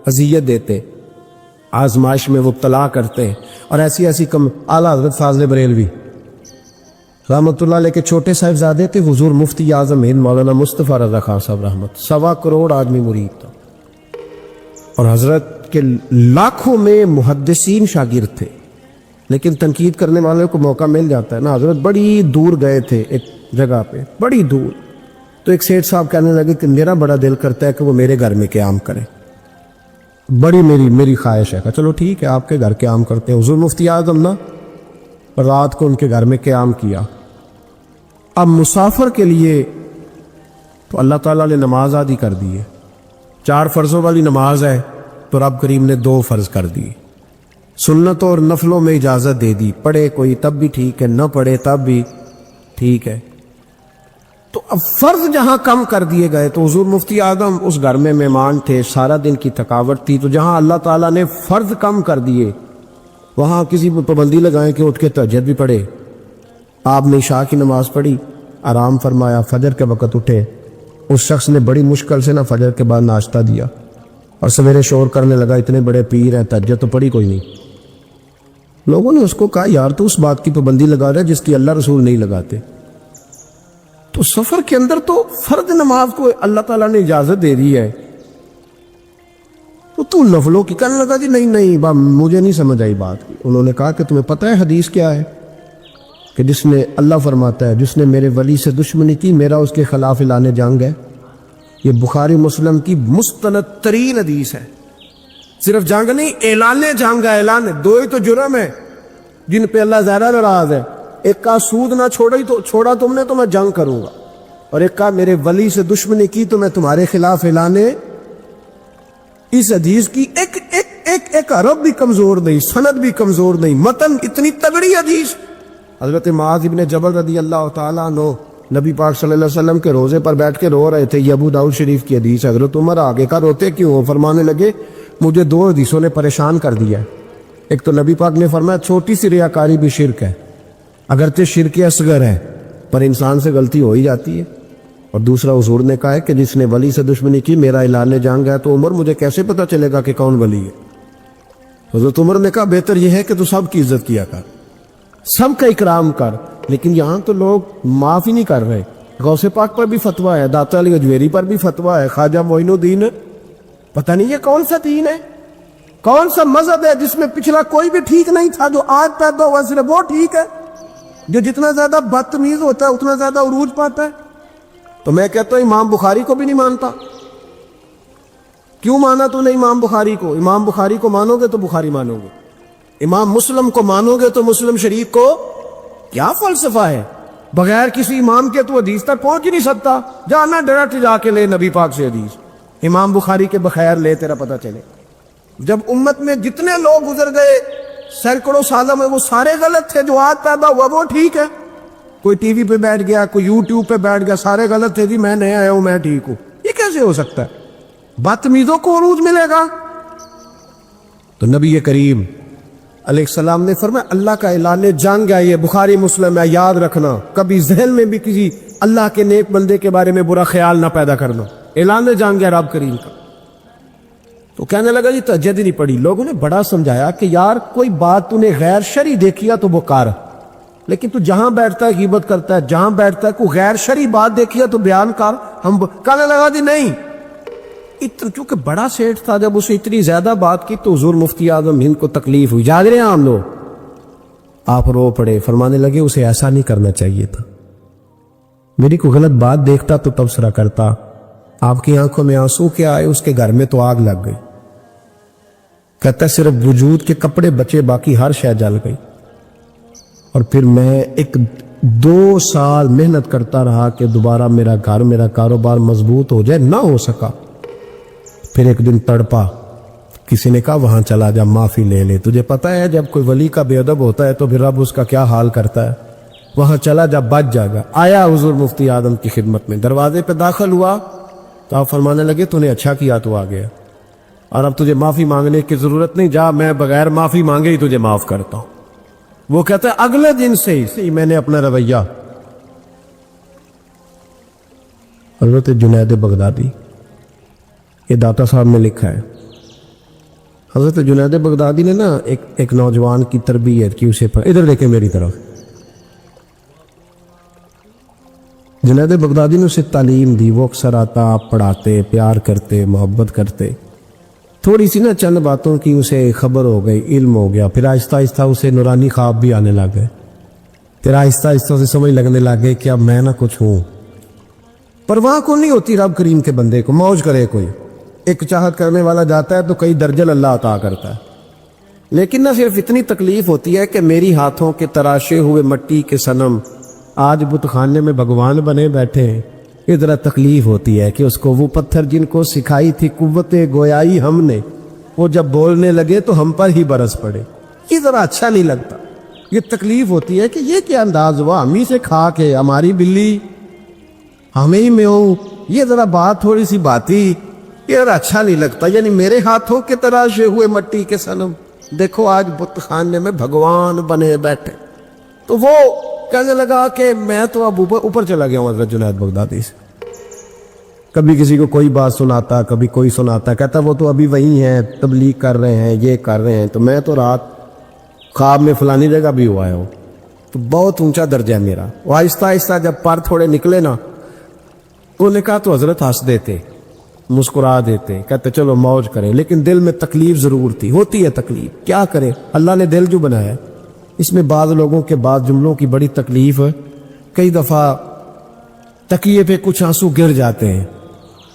اذیت دیتے، آزمائش میں مبتلا کرتے، اور ایسی ایسی کم اعلیٰ حضرت فاضل بریلوی رحمۃ اللہ علیہ کے چھوٹے صاحبزادے تھے، حضور مفتی اعظم ہند مولانا مصطفیٰ رضا خان صاحب رحمت، 1.25 کروڑ آدمی مرید تھا، اور حضرت کے لاکھوں میں محدثین شاگرد تھے، لیکن تنقید کرنے والوں کو موقع مل جاتا ہے نا۔ حضرت بڑی دور گئے تھے ایک جگہ پہ، بڑی دور، تو ایک سیٹھ صاحب کہنے لگے کہ میرا بڑا دل کرتا ہے کہ وہ میرے گھر میں قیام کریں، بڑی میری خواہش ہے۔ کہ چلو ٹھیک ہے، آپ کے گھر قیام کرتے ہیں۔ حضور مفتی اعظم نا رات کو ان کے گھر میں قیام کیا۔ اب مسافر کے لیے تو اللہ تعالیٰ نے نماز عادی کر دی ہے، 4 فرضوں والی نماز ہے تو رب کریم نے 2 فرض کر دی، سنتوں اور نفلوں میں اجازت دے دی، پڑھے کوئی تب بھی ٹھیک ہے، نہ پڑھے تب بھی ٹھیک ہے۔ تو اب فرض جہاں کم کر دیے گئے تو حضور مفتی اعظم اس گھر میں مہمان تھے، سارا دن کی تھکاوٹ تھی، تو جہاں اللہ تعالیٰ نے فرض کم کر دیے وہاں کسی پہ پابندی لگائیں کہ اٹھ کے تہجد بھی پڑھے۔ آپ نے عشاء کی نماز پڑھی، آرام فرمایا، فجر کے وقت اٹھے، اس شخص نے بڑی مشکل سے نا فجر کے بعد ناشتہ دیا، اور سویرے شور کرنے لگا اتنے بڑے پیر ہیں، تہجد تو پڑھی کوئی نہیں۔ لوگوں نے اس کو کہا یار تو اس بات کی پابندی لگا رہا ہے جس کی اللہ رسول نہیں لگاتے، تو سفر کے اندر تو فرض نماز کو اللہ تعالیٰ نے اجازت دے دی ہے، تو نفلوں کی کہنے لگا جی نہیں مجھے نہیں سمجھ آئی بات کی۔ انہوں نے کہا کہ تمہیں پتہ ہے حدیث کیا ہے، کہ جس نے اللہ فرماتا ہے جس نے میرے ولی سے دشمنی کی میرا اس کے خلاف اعلان جنگ ہے۔ یہ بخاری مسلم کی مستند ترین حدیث ہے، صرف جنگ نہیں، اعلان جنگ ہے، اعلان۔ 2 ہی تو جرم ہے جن پہ اللہ زیادہ ناراض ہے، ایک کا سود نہ چھوڑا تم نے تو میں جنگ کروں گا، اور ایک کا میرے ولی سے دشمنی کی تو میں تمہارے خلاف اعلان۔ اس حدیث کی ایک عرب بھی کمزور نہیں، سند بھی کمزور نہیں، متن اتنی تگڑی حدیث۔ حضرت معاذ ابن جبل رضی اللہ تعالیٰ عنہ نبی پاک صلی اللہ علیہ وسلم کے روزے پر بیٹھ کے رو رہے تھے، یہ ابو داؤد شریف کی حدیث۔ حضرت عمر آگے کا روتے کیوں؟ فرمانے لگے مجھے 2 حدیثوں نے پریشان کر دیا ہے، ایک تو نبی پاک نے فرمایا چھوٹی سی ریاکاری بھی شرک ہے، اگرچہ شرک اصغر ہے پر انسان سے غلطی ہو ہی جاتی ہے، اور دوسرا حضور نے کہا ہے کہ جس نے ولی سے دشمنی کی میرا اعلان جنگ ہے۔ تو عمر مجھے کیسے پتہ چلے گا کہ کون ولی ہے؟ حضرت عمر نے کہا بہتر یہ ہے کہ تو سب کی عزت کیا کر، سب کا اکرام کر، لیکن یہاں تو لوگ معاف ہی نہیں کر رہے۔ غوث پاک پر بھی فتویٰ ہے، داتا علی اجویری پر بھی فتویٰ ہے، خواجہ معین الدین، پتہ نہیں یہ کون سا دین ہے، کون سا مذہب ہے جس میں پچھلا کوئی بھی ٹھیک نہیں تھا، جو آج پیدا ہوا صرف وہ ٹھیک ہے، جو جتنا زیادہ بدتمیز ہوتا ہے اتنا زیادہ عروج پاتا ہے۔ تو میں کہتا ہوں امام بخاری کو بھی نہیں مانتا، کیوں مانا تو نے امام بخاری کو؟ امام بخاری کو مانو گے تو بخاری مانو گے، امام مسلم کو مانو گے تو مسلم شریف کو۔ کیا فلسفہ ہے؟ بغیر کسی امام کے تو حدیث تک پہنچ ہی نہیں سکتا، جانا ڈائریکٹ جا کے لے نبی پاک سے حدیث، امام بخاری کے بخیر لے تیرا پتہ چلے۔ جب امت میں جتنے لوگ گزر گئے سینکڑوں سالوں میں وہ سارے غلط تھے، جو آج پیدا ہوا وہ ٹھیک ہے۔ کوئی ٹی وی پہ بیٹھ گیا، کوئی یوٹیوب پہ بیٹھ گیا، سارے غلط تھے جی میں نیا آیا ہوں میں ٹھیک ہوں، یہ کیسے ہو سکتا ہے؟ بدتمیزوں کو عروج ملے گا۔ تو نبی کریم علیہ السلام نے فرمایا اللہ کا اعلان جنگ ہے، یہ بخاری مسلم ہے، یاد رکھنا، کبھی ذہن میں بھی کسی اللہ کے نیک بندے کے بارے میں برا خیال نہ پیدا کرنا، اعلان جنگ ہے رب کریم کا۔ تو کہنے لگا جی تہجد ہی نہیں پڑھی۔ لوگوں نے بڑا سمجھایا کہ یار کوئی بات تو نے غیر شرعی دیکھی ہے تو وہ کر، لیکن تو جہاں بیٹھتا ہے غیبت کرتا ہے، جہاں بیٹھتا ہے کوئی غیر شرعی بات دیکھی ہے تو بیان کر۔ ہم کہنے لگا جی نہیں، چونکہ بڑا سیٹھ تھا، جب اسے اتنی زیادہ بات کی تو حضور مفتی اعظم ہند کو تکلیف ہوئی، جاگ رہے ہیں ہم لوگ، آپ رو پڑے، فرمانے لگے اسے ایسا نہیں کرنا چاہیے تھا، میری کوئی غلط بات دیکھتا تو تبصرہ کرتا، آپ کی آنکھوں میں آنسو کیا آئے، اس کے گھر میں تو آگ لگ گئی، کہتا ہے صرف وجود کے کپڑے بچے باقی ہر شے جل گئی، اور پھر میں 2 سال محنت کرتا رہا کہ دوبارہ میرا گھر میرا کاروبار مضبوط ہو جائے، نہ ہو سکا۔ پھر ایک دن تڑپا، کسی نے کہا وہاں چلا جا معافی لے لے، تجھے پتہ ہے جب کوئی ولی کا بے ادب ہوتا ہے تو پھر رب اس کا کیا حال کرتا ہے، وہاں چلا جا بچ جائے گا۔ آیا حضور مفتی اعظم کی خدمت میں، دروازے پہ داخل ہوا تو آپ فرمانے لگے تو نے اچھا کیا تو آ گیا، اور اب تجھے معافی مانگنے کی ضرورت نہیں، جا میں بغیر معافی مانگے ہی تجھے معاف کرتا ہوں۔ وہ کہتا ہے اگلے دن سے ہی میں نے اپنا رویہ، حضرت جنید بغدادی، یہ داتا صاحب نے لکھا ہے، حضرت جنید بغدادی نے نا ایک نوجوان کی تربیت کی، اسے ادھر دیکھیں میری طرف، جنید بغدادی نے اسے تعلیم دی، وہ اکثر آتا، آپ پڑھاتے، پیار کرتے، محبت کرتے، تھوڑی سی نا چند باتوں کی اسے خبر ہو گئی، علم ہو گیا، پھر آہستہ آہستہ اسے نورانی خواب بھی آنے لگ گئے، پھر آہستہ آہستہ اسے سمجھ لگنے لگ گئی کہ اب میں نہ کچھ ہوں۔ پرواہ کو نہیں ہوتی رب کریم کے بندے کو، موج کرے کوئی، ایک چاہت کرنے والا جاتا ہے تو کئی درجل اللہ عطا کرتا ہے، لیکن نہ صرف اتنی تکلیف ہوتی ہے کہ میری ہاتھوں کے تراشے ہوئے مٹی کے صنم آج بت خانے میں بھگوان بنے بیٹھے ہیں، یہ ذرا تکلیف ہوتی ہے کہ اس کو وہ پتھر جن کو سکھائی تھی قوت گویائی ہم نے، وہ جب بولنے لگے تو ہم پر ہی برس پڑے، یہ ذرا اچھا نہیں لگتا، یہ تکلیف ہوتی ہے کہ یہ کیا انداز ہوا، ہم ہی سے کھا کے ہماری بلی ہمیں ہی میں ہوں، یہ ذرا بات تھوڑی سی باتی، یہ ذرا اچھا نہیں لگتا، یعنی میرے ہاتھوں کے تراشے ہوئے مٹی کے صنم دیکھو آج بت خانے میں بھگوان بنے بیٹھے۔ تو وہ کہنے لگا کہ میں تو اب اوپر چلا گیا ہوں حضرت جنید بغدادی سے، کبھی کسی کو کوئی بات سناتا، کبھی کوئی سناتا، کہتا وہ تو ابھی وہی ہیں، تبلیغ کر رہے ہیں، یہ کر رہے ہیں، تو میں تو رات خواب میں فلانی جگہ بھی ہوا ہوں، تو بہت اونچا درجہ ہے میرا۔ وہ آہستہ آہستہ جب پر تھوڑے نکلے نا، انہوں نے کہا تو حضرت ہنس دیتے، مسکرا دیتے، کہتے چلو موج کریں، لیکن دل میں تکلیف ضرور تھی، ہوتی ہے تکلیف، کیا کرے، اللہ نے دل جو بنایا، اس میں بعض لوگوں کے بعض جملوں کی بڑی تکلیف ہے، کئی دفعہ تکیے پہ کچھ آنسو گر جاتے ہیں،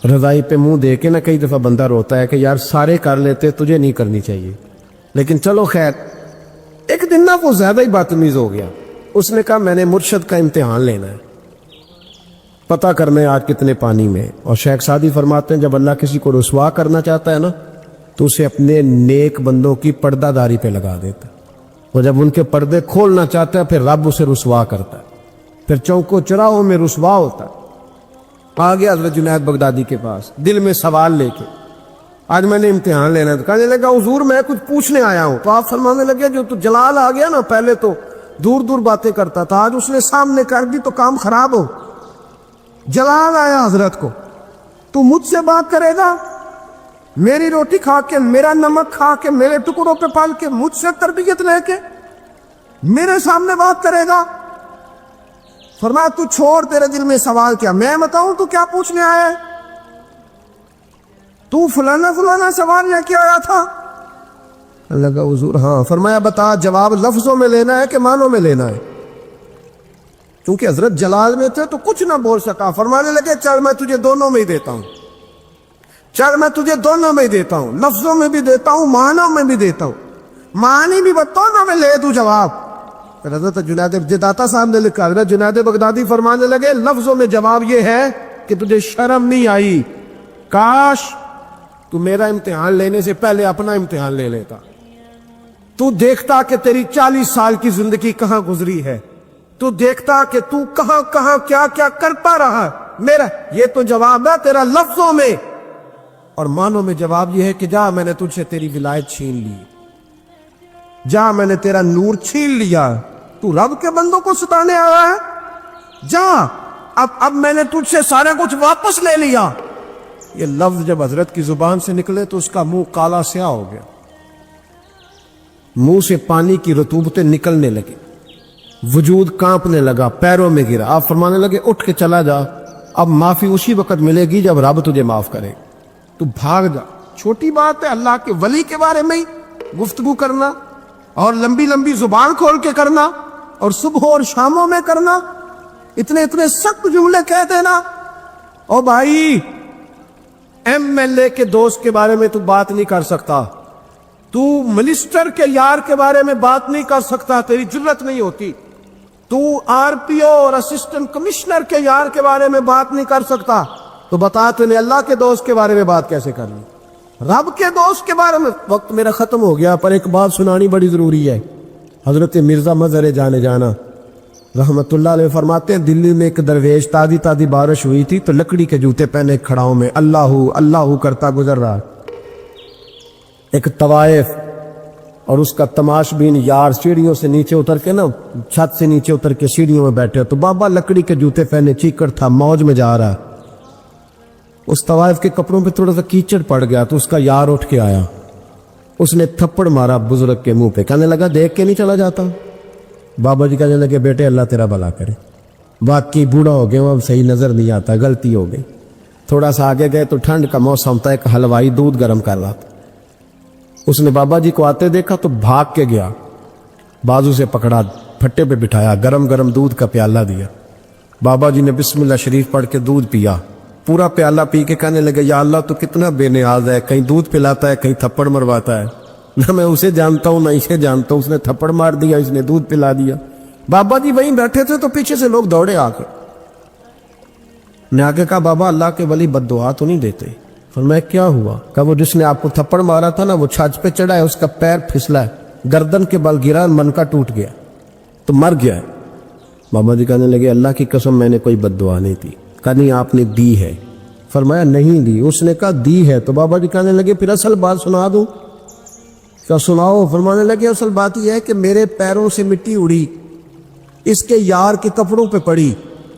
رضائی پہ منہ دے کے نا کئی دفعہ بندہ روتا ہے کہ یار سارے کر لیتے، تجھے نہیں کرنی چاہیے، لیکن چلو خیر۔ ایک دن نا وہ زیادہ ہی بدتمیز ہو گیا، اس نے کہا میں نے مرشد کا امتحان لینا ہے، پتہ کرنا ہے آج کتنے پانی میں۔ اور شیخ سعدی فرماتے ہیں جب اللہ کسی کو رسوا کرنا چاہتا ہے نا تو اسے اپنے نیک بندوں کی پردہ داری پہ لگا دیتا ہے، اور جب ان کے پردے کھولنا چاہتا ہے پھر رب اسے رسوا کرتا ہے، پھر چوکوں چراہوں میں رسوا ہوتا ہے۔ آ گیا حضرت جنید بغدادی کے پاس دل میں سوال لے کے، آج میں نے امتحان لینا ہے، تو کہنے لگا حضور میں کچھ پوچھنے آیا ہوں، تو آپ فرمانے لگے جو تو جلال آ گیا نا، پہلے تو دور دور باتیں کرتا تھا، آج اس نے سامنے کر دی تو کام خراب ہو، جلال آیا حضرت کو، تو مجھ سے بات کرے گا، میری روٹی کھا کے، میرا نمک کھا کے، میرے ٹکڑوں پہ پال کے، مجھ سے تربیت لے کے میرے سامنے بات کرے گا؟ فرمایا تو چھوڑ، تیرے دل میں سوال کیا، میں بتاؤں تو کیا پوچھنے آیا ہے؟ تو فلانا فلانا سوال لے کے آیا تھا؟ لگا حضور ہاں۔ فرمایا بتا، جواب لفظوں میں لینا ہے کہ معنوں میں لینا ہے؟ کیونکہ حضرت جلال میں تھے تو کچھ نہ بول سکا، فرمانے لگے چل میں تجھے دونوں میں ہی دیتا ہوں، چل میں تجھے دونوں میں ہی دیتا ہوں، لفظوں میں بھی دیتا ہوں، معنوں میں بھی دیتا ہوں، معنی بھی بتاؤ نہ میں لے دوں جواب۔ پھر حضرت جنید داتا صاحب نے لکھا، حضرت جنید بغدادی فرمانے لگے لفظوں میں جواب یہ ہے کہ تجھے شرم نہیں آئی، کاش تو میرا امتحان لینے سے پہلے اپنا امتحان لے لیتا، تو دیکھتا کہ تیری 40 سال کی زندگی کہاں گزری ہے، تو دیکھتا کہ تو کہاں کہاں کیا کیا کرتا رہا، میرا یہ تو جواب ہے تیرا لفظوں میں، اور معنوں میں جواب یہ ہے کہ جا میں نے تجھ سے تیری ولایت چھین لی، جا میں نے تیرا نور چھین لیا، تو رب کے بندوں کو ستانے آیا ہے، جا اب میں نے تجھ سے سارا کچھ واپس لے لیا۔ یہ لفظ جب حضرت کی زبان سے نکلے تو اس کا منہ کالا سیاہ ہو گیا، منہ سے پانی کی رطوبتیں نکلنے لگی، وجود کانپنے لگا، پیروں میں گرا۔ آپ فرمانے لگے اٹھ کے چلا جا، اب معافی اسی وقت ملے گی جب رب تجھے معاف کرے، تو بھاگ جا۔ چھوٹی بات ہے اللہ کے ولی کے بارے میں گفتگو کرنا، اور لمبی لمبی زبان کھول کے کرنا، اور صبح اور شاموں میں کرنا، اتنے اتنے سخت جملے کہہ دینا۔ او بھائی، ایم ایل اے کے دوست کے بارے میں تو بات نہیں کر سکتا، تو منسٹر کے یار کے بارے میں بات نہیں کر سکتا، تیری جرت نہیں ہوتی، تو آر پی او اور اسسٹنٹ کمشنر کے یار کے بارے میں بات نہیں کر سکتا، تو بتا تو نے اللہ کے دوست کے بارے میں بات کیسے کرنی، رب کے دوست کے بارے میں۔ وقت میرا ختم ہو گیا، پر ایک بات سنانی بڑی ضروری ہے۔ حضرت مرزا مظہر جانے جانا رحمت اللہ علیہ فرماتے ہیں دلی میں ایک درویش، تازی تازی بارش ہوئی تھی تو لکڑی کے جوتے پہنے کھڑاؤں میں اللہ اللہ کرتا گزر رہا، ایک طوائف اور اس کا تماش بین یار سیڑھیوں سے نیچے اتر کے نا، چھت سے نیچے اتر کے سیڑھیوں میں بیٹھے، تو بابا لکڑی کے جوتے پہنے چیکڑ تھا، موج میں جا رہا، اس طوائف کے کپڑوں پہ تھوڑا سا کیچڑ پڑ گیا تو اس کا یار اٹھ کے آیا، اس نے تھپڑ مارا بزرگ کے منہ پہ، کہنے لگا دیکھ کے نہیں چلا جاتا؟ بابا جی کہنے لگے بیٹے اللہ تیرا بھلا کرے، واقعی بوڑھا ہو گیا، اب صحیح نظر نہیں آتا، غلطی ہو گئی۔ تھوڑا سا آگے گئے تو ٹھنڈ کا موسم تھا، ایک حلوائی دودھ گرم کر رہا تھا، اس نے بابا جی کو آتے دیکھا تو بھاگ کے گیا، بازو سے پکڑا، پھٹے پہ بٹھایا، گرم گرم دودھ کا پیالہ دیا۔ بابا جی نے بسم اللہ شریف پڑھ کے دودھ پیا، پورا پیالہ پی کے کہنے لگے یا اللہ تو کتنا بے نیاز ہے، کہیں دودھ پلاتا ہے کہیں تھپڑ مرواتا ہے، نہ میں اسے جانتا ہوں نہ اسے جانتا ہوں، اس نے تھپڑ مار دیا، اس نے دودھ پلا دیا۔ بابا جی وہیں بیٹھے تھے تو پیچھے سے لوگ دوڑے آ کے، نے آگے کہا بابا اللہ کے ولی بد دعا تو نہیں دیتے؟ فرمایا کیا ہوا؟ کہا وہ جس نے آپ کو تھپڑ مارا تھا نا وہ چھاچ پہ چڑھا ہے، اس کا پیر پھسلا ہے، گردن کے بل گرا، من کا ٹوٹ گیا تو مر گیا ہے۔ بابا جی کہنے لگے اللہ کی قسم میں نے کوئی بد دعا نہیں دی۔ کہا نہیں آپ نے دی ہے۔ فرمایا نہیں دی۔ اس نے کہا دی ہے۔ تو بابا جی کہنے لگے پھر اصل بات سنا دوں؟ کیا سناؤ؟ فرمانے لگے اصل بات یہ ہے کہ میرے پیروں سے مٹی اڑی، اس کے یار کے کپڑوں پہ پڑی،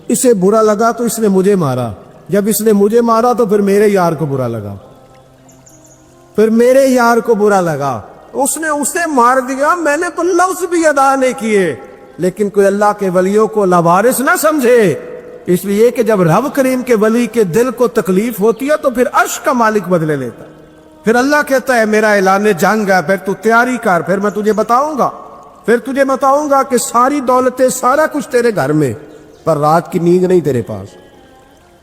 اسے برا لگا تو اس نے مجھے مارا، جب اس نے مجھے مارا تو پھر میرے یار کو برا لگا، پھر میرے یار کو برا لگا، اس نے اسے مار دیا، میں نے تو لفظ بھی ادا نہیں کیے۔ لیکن کوئی اللہ کے ولیوں کو لاوارث نہ سمجھے، اس لیے کہ جب رب کریم کے ولی کے دل کو تکلیف ہوتی ہے تو پھر عرش کا مالک بدلے لیتا ہے، پھر اللہ کہتا ہے میرا اعلان جنگ ہے، پھر تو تیاری کر، پھر میں تجھے بتاؤں گا کہ ساری دولتیں سارا کچھ تیرے گھر میں، پر رات کی نیند نہیں تیرے پاس،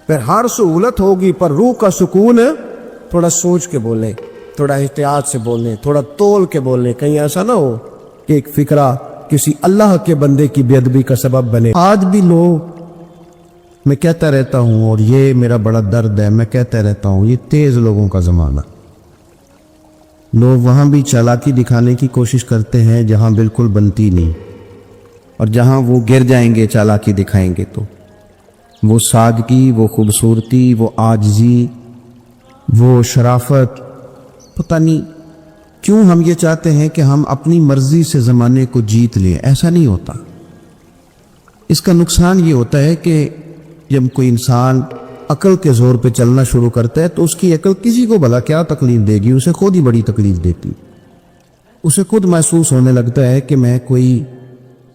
پھر ہر سہولت ہوگی پر روح کا سکون ہے۔ تھوڑا سوچ کے بولیں، تھوڑا احتیاط سے بولیں، تھوڑا تول کے بولیں، کہیں ایسا نہ ہو کہ ایک فکرہ کسی اللہ کے بندے کی بے ادبی کا سبب بنے۔ آج بھی لوگ، میں کہتا رہتا ہوں اور یہ میرا بڑا درد ہے، میں کہتا رہتا ہوں یہ تیز لوگوں کا زمانہ، لوگ وہاں بھی چالاکی دکھانے کی کوشش کرتے ہیں جہاں بالکل بنتی نہیں، اور جہاں وہ گر جائیں گے چالاکی دکھائیں گے تو وہ سادگی، وہ خوبصورتی، وہ عاجزی، وہ شرافت، پتہ نہیں کیوں ہم یہ چاہتے ہیں کہ ہم اپنی مرضی سے زمانے کو جیت لیں۔ ایسا نہیں ہوتا۔ اس کا نقصان یہ ہوتا ہے کہ جب کوئی انسان عقل کے زور پہ چلنا شروع کرتا ہے تو اس کی عقل کسی کو بھلا کیا تکلیف دے گی، اسے خود ہی بڑی تکلیف دیتی، اسے خود محسوس ہونے لگتا ہے کہ میں کوئی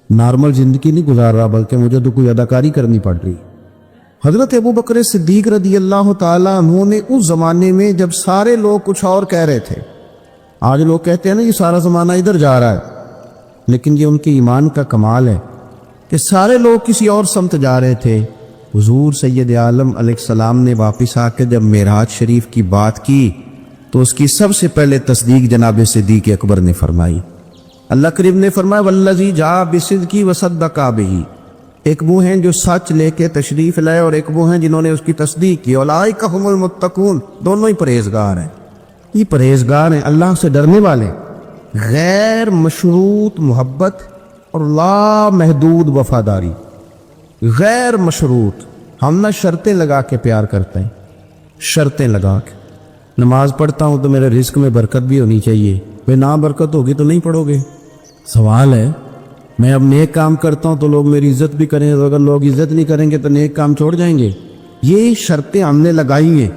نارمل زندگی نہیں گزار رہا بلکہ مجھے تو کوئی اداکاری کرنی پڑ رہی۔ حضرت ابوبکر صدیق رضی اللہ تعالیٰ عنہ نے اس زمانے میں جب سارے لوگ کچھ اور کہہ رہے تھے، آج لوگ کہتے ہیں نا یہ سارا زمانہ ادھر جا رہا ہے، لیکن یہ ان کے ایمان کا کمال ہے کہ سارے لوگ کسی اور سمت جا رہے تھے، حضور سید عالم علیہ السلام نے واپس آ کے جب معراج شریف کی بات کی تو اس کی سب سے پہلے تصدیق جناب صدیق اکبر نے فرمائی۔ اللہ کریم نے فرمایا والذی جاء بصدق وصدق بہ، ایک وہ ہیں جو سچ لے کے تشریف لائے اور ایک وہ ہیں جنہوں نے اس کی تصدیق کی، اولئک ھم المتقون، دونوں ہی پرہیزگار ہیں، یہ پرہیزگار ہیں، اللہ سے ڈرنے والے، غیر مشروط محبت اور لا محدود وفاداری، غیر مشروط۔ ہم نہ شرطیں لگا کے پیار کرتے ہیں، شرطیں لگا کے نماز پڑھتا ہوں تو میرے رزق میں برکت بھی ہونی چاہیے، بے نہ برکت ہوگی تو نہیں پڑھو گے۔ سوال ہے میں اب نیک کام کرتا ہوں تو لوگ میری عزت بھی کریں، تو اگر لوگ عزت نہیں کریں گے تو نیک کام چھوڑ جائیں گے؟ یہ شرطیں ہم نے لگائی ہیں،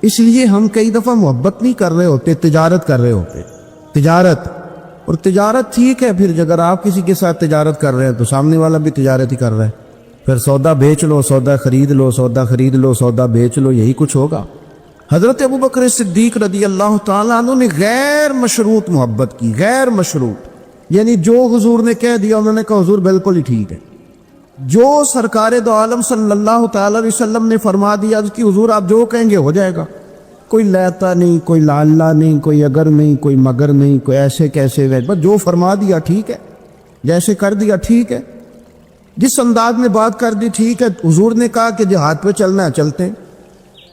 اس لیے ہم کئی دفعہ محبت نہیں کر رہے ہوتے، تجارت کر رہے ہوتے، تجارت۔ اور تجارت ٹھیک ہے، پھر اگر آپ کسی کے ساتھ تجارت کر رہے ہیں تو سامنے والا بھی تجارت ہی کر رہا ہے، پھر سودا بیچ لو، سودا خرید لو، سودا خرید لو، سودا بیچ لو، یہی کچھ ہوگا۔ حضرت ابوبکر صدیق رضی اللہ تعالیٰ عنہ نے غیر مشروط محبت کی، غیر مشروط، یعنی جو حضور نے کہہ دیا انہوں نے کہا حضور بالکل ہی ٹھیک ہے، جو سرکار دو عالم صلی اللہ تعالیٰ علیہ وسلم نے فرما دیا کہ حضور آپ جو کہیں گے ہو جائے گا، کوئی لیتا نہیں، کوئی لالا نہیں، کوئی اگر نہیں، کوئی مگر نہیں، کوئی ایسے کیسے، بس جو فرما دیا ٹھیک ہے، جیسے کر دیا ٹھیک ہے، جس انداز میں بات کر دی ٹھیک ہے۔ حضور نے کہا کہ جہاد پہ چلنا ہے چلتے ہیں،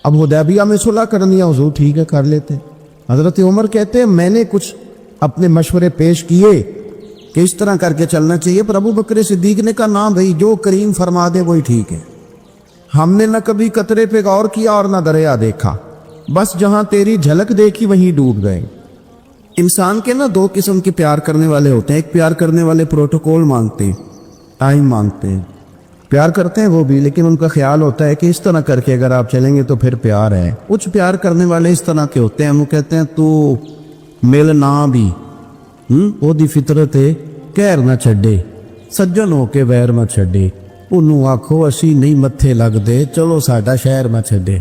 اب حدیبیہ میں صلح کرنی ہے، حضور ٹھیک ہے کر لیتے ہیں۔ حضرت عمر کہتے ہیں میں نے کچھ اپنے مشورے پیش کیے کہ اس طرح کر کے چلنا چاہیے، پر ابو بکر صدیق نے کہا نہ بھائی جو کریم فرما دے وہی ٹھیک ہے، ہم نے نہ کبھی قطرے پہ غور کیا اور نہ دریا دیکھا، بس جہاں تیری جھلک دیکھی وہیں ڈوب گئے۔ انسان کے نا دو قسم کے پیار کرنے والے ہوتے ہیں، ایک پیار کرنے والے پروٹوکول مانگتے ہیں، ٹائم مانگتے ہیں، پیار کرتے ہیں وہ بھی، لیکن ان کا خیال ہوتا ہے کہ اس طرح کر کے اگر آپ چلیں گے تو پھر پیار ہے۔ کچھ پیار کرنے والے اس طرح کے ہوتے ہیں، وہ کہتے ہیں تو ਮਿਲਣਾ ਵੀ ਉਹਦੀ ਫਿਤਰਤ ਹੈ ਕਹਿਰ ਨਾ ਛੱਡੇ, ਸੱਜਣ ਹੋ ਕੇ ਵੈਰ ਨਾ ਛੱਡੇ। ਉਹਨੂੰ ਆਖੋ ਅਸੀਂ ਨਹੀਂ ਮੱਥੇ ਲੱਗਦੇ, ਚਲੋ ਸਾਡਾ ਸ਼ਹਿਰ ਨਾ ਛੱਡੇ।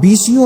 20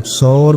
100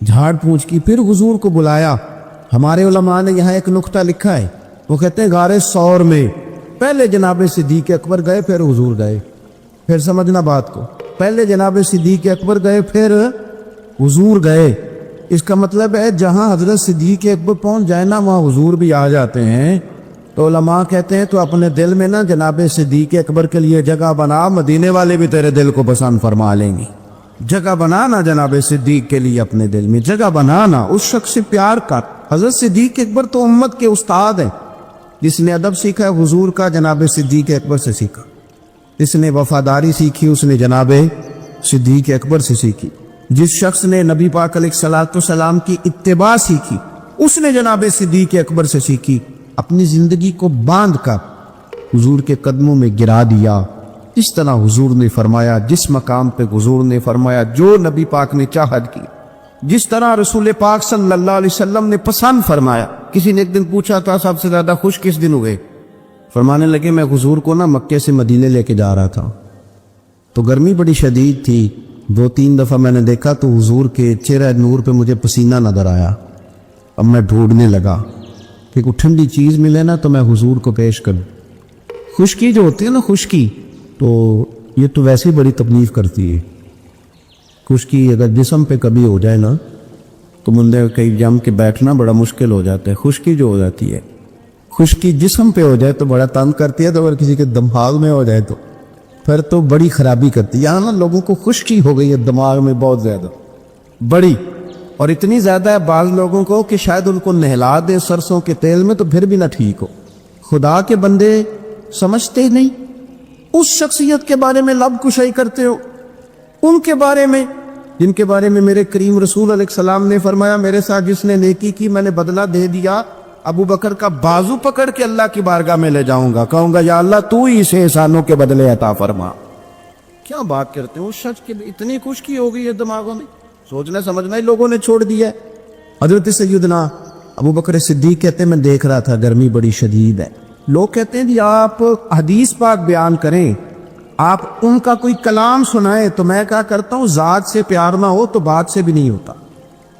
جھاڑ پونچھ کی، پھر حضور کو بلایا۔ ہمارے علماء نے یہاں ایک نقطہ لکھا ہے، وہ کہتے ہیں غار ثور میں پہلے جناب صدیق اکبر گئے، پھر حضور گئے۔ پھر سمجھنا بات کو، پہلے جناب صدیق اکبر گئے، پھر حضور گئے۔ اس کا مطلب ہے جہاں حضرت صدیق اکبر پہنچ جائے نا، وہاں حضور بھی آ جاتے ہیں۔ تو علماء کہتے ہیں تو اپنے دل میں نا جناب صدیق اکبر کے لیے جگہ بنا، مدینے والے بھی تیرے دل کو پسند فرما لیں گے۔ جگہ بنانا جناب صدیق کے لیے، اپنے دل میں جگہ بنانا، اس شخص سے پیار کر۔ حضرت صدیق اکبر تو امت کے استاد ہیں۔ جس نے ادب سیکھا ہے حضور کا، جناب صدیق اکبر سے سیکھا۔ جس نے وفاداری سیکھی، اس نے جناب صدیق اکبر سے سیکھی۔ جس شخص نے نبی پاک علیہ الصلوۃ والسلام کی اتباع سیکھی، اس نے جناب صدیق اکبر سے سیکھی۔ اپنی زندگی کو باندھ کر حضور کے قدموں میں گرا دیا، جس طرح حضور نے فرمایا، جس مقام پہ حضور نے فرمایا، جو نبی پاک نے چاہت کی، جس طرح رسول پاک صلی اللہ علیہ وسلم نے پسند فرمایا۔ کسی نے ایک دن پوچھا تھا سب سے زیادہ خوش کس دن ہوئے؟ فرمانے لگے میں حضور کو نا مکے سے مدینے لے کے جا رہا تھا، تو گرمی بڑی شدید تھی، 2-3 دفعہ میں نے دیکھا تو حضور کے چہرہ نور پہ مجھے پسینہ نظر آیا۔ اب میں ڈھونڈنے لگا کہ کوئی ٹھنڈی چیز ملے نا تو میں حضور کو پیش کروں۔ خشکی جو ہوتی ہے نا، خشکی تو یہ تو ویسے ہی بڑی تکلیف کرتی ہے۔ خشکی اگر جسم پہ کبھی ہو جائے نا تو بندے کہیں جم کے بیٹھنا بڑا مشکل ہو جاتا ہے۔ خشکی جو ہو جاتی ہے، خشکی جسم پہ ہو جائے تو بڑا تنگ کرتی ہے، تو اگر کسی کے دماغ میں ہو جائے تو پھر تو بڑی خرابی کرتی ہے۔ یہاں نا لوگوں کو خشکی ہو گئی ہے دماغ میں بہت زیادہ، بڑی، اور اتنی زیادہ ہے بعض لوگوں کو کہ شاید ان کو نہلا دے سرسوں کے تیل میں تو پھر بھی نہ ٹھیک ہو۔ خدا کے بندے سمجھتے نہیں، اس شخصیت کے بارے میں لب کشائی کرتے ہو، ان کے بارے میں جن کے بارے میں میرے کریم رسول علیہ السلام نے فرمایا میرے ساتھ جس نے نیکی کی میں نے بدلہ دے دیا، ابو بکر کا بازو پکڑ کے اللہ کی بارگاہ میں لے جاؤں گا، کہوں گا یا اللہ تو ہی اسے احسانوں کے بدلے عطا فرما۔ کیا بات کرتے ہیں، اس شخص کی اتنی خشکی ہو گئی ہے دماغوں میں، سوچنا سمجھنا ہی لوگوں نے چھوڑ دیا ہے۔ حضرت سیدنا ابو بکر صدیق کہتے ہیں میں دیکھ رہا تھا گرمی بڑی شدید ہے، لوگ کہتے ہیں جی آپ حدیث پاک بیان کریں، آپ ان کا کوئی کلام سنائیں، تو میں کہا کرتا ہوں ذات سے پیار نہ ہو تو بات سے بھی نہیں ہوتا،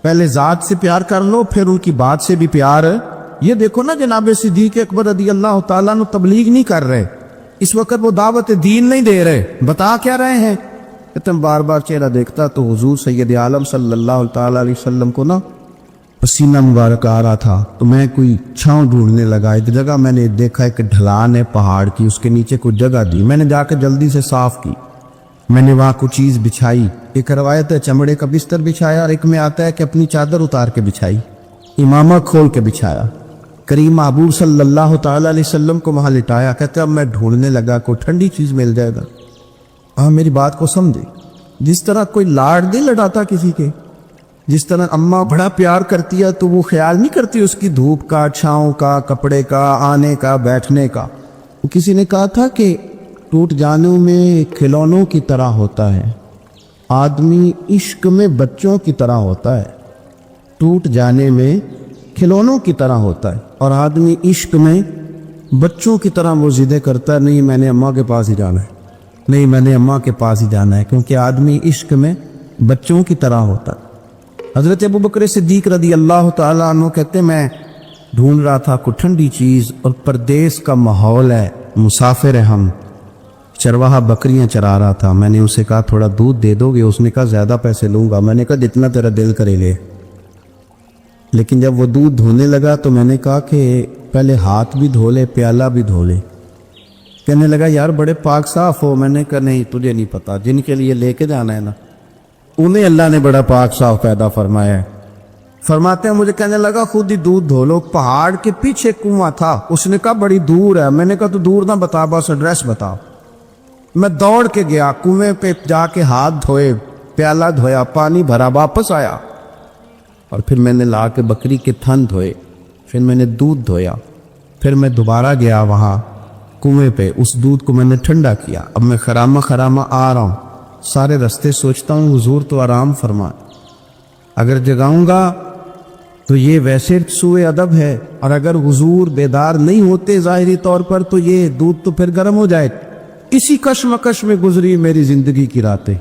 پہلے ذات سے پیار کر لو پھر ان کی بات سے بھی پیار۔ یہ دیکھو نا جناب صدیق اکبر رضی اللہ تعالیٰ عنہ تبلیغ نہیں کر رہے، اس وقت وہ دعوت دین نہیں دے رہے، بتا کیا رہے ہیں؟ کہتے ہیں بار بار چہرہ دیکھتا تو حضور سید عالم صلی اللہ تعالیٰ علیہ وسلم کو نا پسینہ مبارک آ رہا تھا، تو میں کوئی چھاؤں ڈھونڈنے لگا، ایک جگہ میں نے دیکھا ایک ڈھلان ہے پہاڑ کی، اس کے نیچے کوئی جگہ دی، میں نے جا کے جلدی سے صاف کی، میں نے وہاں کوئی چیز بچھائی، ایک روایت ہے چمڑے کا بستر بچھایا، اور ایک میں آتا ہے کہ اپنی چادر اتار کے بچھائی، امامہ کھول کے بچھایا، کریم محبوب صلی اللہ تعالیٰ علیہ وسلم کو وہاں لٹایا۔ کہتے اب میں ڈھونڈنے لگا کوئی ٹھنڈی چیز مل جائے گا۔ ہاں میری بات کو سمجھے، جس طرح کوئی لاڑ نہیں لڑاتا کسی کے، جس طرح اماں بڑا پیار کرتی ہے تو وہ خیال نہیں کرتی اس کی دھوپ کا، چھاؤں کا، کپڑے کا، آنے کا، بیٹھنے کا۔ وہ کسی نے کہا تھا کہ ٹوٹ جانوں میں کھلونوں کی طرح ہوتا ہے، آدمی عشق میں بچوں کی طرح ہوتا ہے، ٹوٹ جانے میں کھلونوں کی طرح ہوتا ہے، اور آدمی عشق میں بچوں کی طرح وہ ضدیں کرتا ہے، نہیں میں نے اماں کے پاس ہی جانا ہے، نہیں میں نے اماں کے پاس ہی جانا ہے، کیونکہ آدمی عشق میں بچوں کی طرح ہوتا ہے۔ حضرت ابو بکر صدیق رضی اللہ تعالیٰ عنہ کہتے میں ڈھونڈ رہا تھا کوئی ٹھنڈی چیز، اور پردیس کا ماحول ہے، مسافر ہے ہم، چرواہا بکریاں چرا رہا تھا، میں نے اسے کہا تھوڑا دودھ دے دو گے؟ اس نے کہا زیادہ پیسے لوں گا، میں نے کہا جتنا تیرا دل کرے لے۔ لیکن جب وہ دودھ دھونے لگا تو میں نے کہا کہ پہلے ہاتھ بھی دھو لے، پیالہ بھی دھو لے۔ کہنے لگا یار بڑے پاک صاف ہو، میں نے کہا نہیں تجھے نہیں پتا، جن کے لیے لے کے جانا ہے نا انہیں اللہ نے بڑا پاک صاف پیدا فرمایا ہے۔ فرماتے ہیں مجھے کہنے لگا خود ہی دودھ دھو لو، پہاڑ کے پیچھے کنواں تھا، اس نے کہا بڑی دور ہے، میں نے کہا تو دور نہ بتا بس ایڈریس بتا۔ میں دوڑ کے گیا کنویں پہ، جا کے ہاتھ دھوئے، پیالہ دھویا، پانی بھرا، واپس آیا، اور پھر میں نے لا کے بکری کے تھن دھوئے، پھر میں نے دودھ دھویا، پھر میں دوبارہ گیا وہاں کنویں پہ، اس دودھ کو میں نے ٹھنڈا کیا۔ اب میں خرامہ آ رہا ہوں، سارے رستے سوچتا ہوں حضور تو آرام فرما، اگر جگاؤں گا تو یہ ویسے سوء ادب ہے، اور اگر حضور بیدار نہیں ہوتے ظاہری طور پر تو یہ دودھ تو پھر گرم ہو جائے۔ اسی کشمکش میں گزری میری زندگی کی راتیں،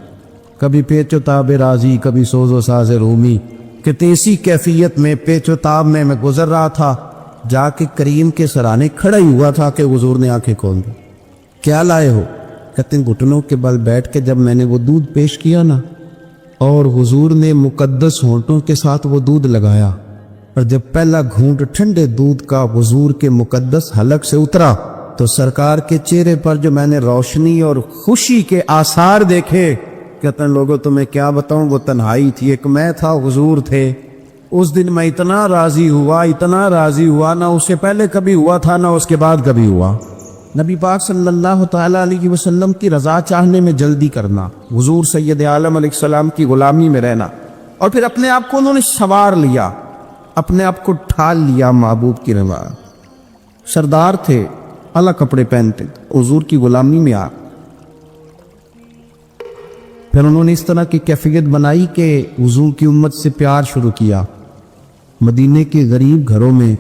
کبھی پیچ و تاب راضی، کبھی سوز و ساز رومی، کہ تیسی کیفیت میں پیچوتاب میں گزر رہا تھا، جا کے کریم کے سرانے کھڑا ہی ہوا تھا کہ حضور نے آنکھیں کھول دی۔ کیا لائے ہو؟ کہتے ہیں گھٹنوں کے بل بیٹھ کے جب میں نے وہ دودھ پیش کیا نا، اور حضور نے مقدس ہونٹوں کے ساتھ وہ دودھ لگایا، اور جب پہلا گھونٹ ٹھنڈے دودھ کا حضور کے مقدس حلق سے اترا تو سرکار کے چہرے پر جو میں نے روشنی اور خوشی کے آثار دیکھے، کہتے ہیں لوگوں تمہیں کیا بتاؤں، وہ تنہائی تھی، ایک میں تھا، حضور تھے۔ اس دن میں اتنا راضی ہوا نہ اس سے پہلے کبھی ہوا تھا نہ اس کے بعد کبھی ہوا۔ نبی پاک صلی اللہ تعالیٰ علیہ وسلم کی رضا چاہنے میں جلدی کرنا، حضور سید عالم علیہ السلام کی غلامی میں رہنا، اور پھر اپنے آپ کو انہوں نے سنوار لیا، اپنے آپ کو ڈھال لیا محبوب کی رضا۔ سردار تھے، اعلیٰ کپڑے پہنتے، حضور کی غلامی میں آ پھر انہوں نے اس طرح کی کیفیت بنائی کہ حضور کی امت سے پیار شروع کیا۔ مدینے کے غریب گھروں میں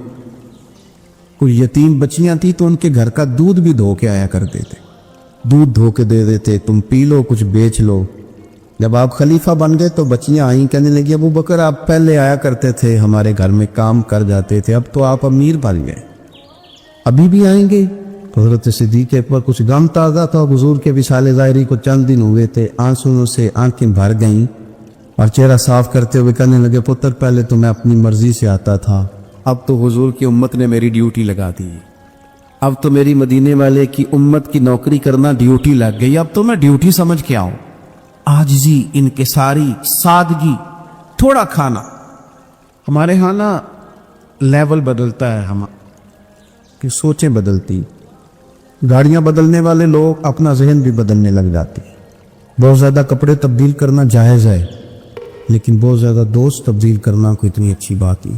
کوئی یتیم بچیاں تھیں تو ان کے گھر کا دودھ بھی دھو کے آیا کرتے تھے، دودھ دھو کے دے دیتے، تم پی لو، کچھ بیچ لو۔ جب آپ خلیفہ بن گئے تو بچیاں آئیں، کہنے لگی ابو بکر آپ پہلے آیا کرتے تھے، ہمارے گھر میں کام کر جاتے تھے، اب تو آپ امیر بن گئے، ابھی بھی آئیں گے؟ حضرت صدیق اکبر کچھ غم تازہ تھا، حضور کے وصال ظاہری کو چند دن ہوئے تھے، آنسوؤں سے آنکھیں بھر گئیں اور چہرہ صاف کرتے ہوئے کہنے لگے پتر پہلے تو میں اپنی مرضی سے آتا تھا، اب تو حضور کی امت نے میری ڈیوٹی لگا دی، اب تو میری مدینے والے کی امت کی نوکری کرنا ڈیوٹی لگ گئی، اب تو میں ڈیوٹی سمجھ کے آؤں۔ عاجزی، انکساری، سادگی، تھوڑا کھانا۔ ہمارے ہاں نا لیول بدلتا ہے، ہم کی سوچیں بدلتی، گاڑیاں بدلنے والے لوگ اپنا ذہن بھی بدلنے لگ جاتے ہیں۔ بہت زیادہ کپڑے تبدیل کرنا جائز ہے، لیکن بہت زیادہ دوست تبدیل کرنا کوئی اتنی اچھی بات نہیں۔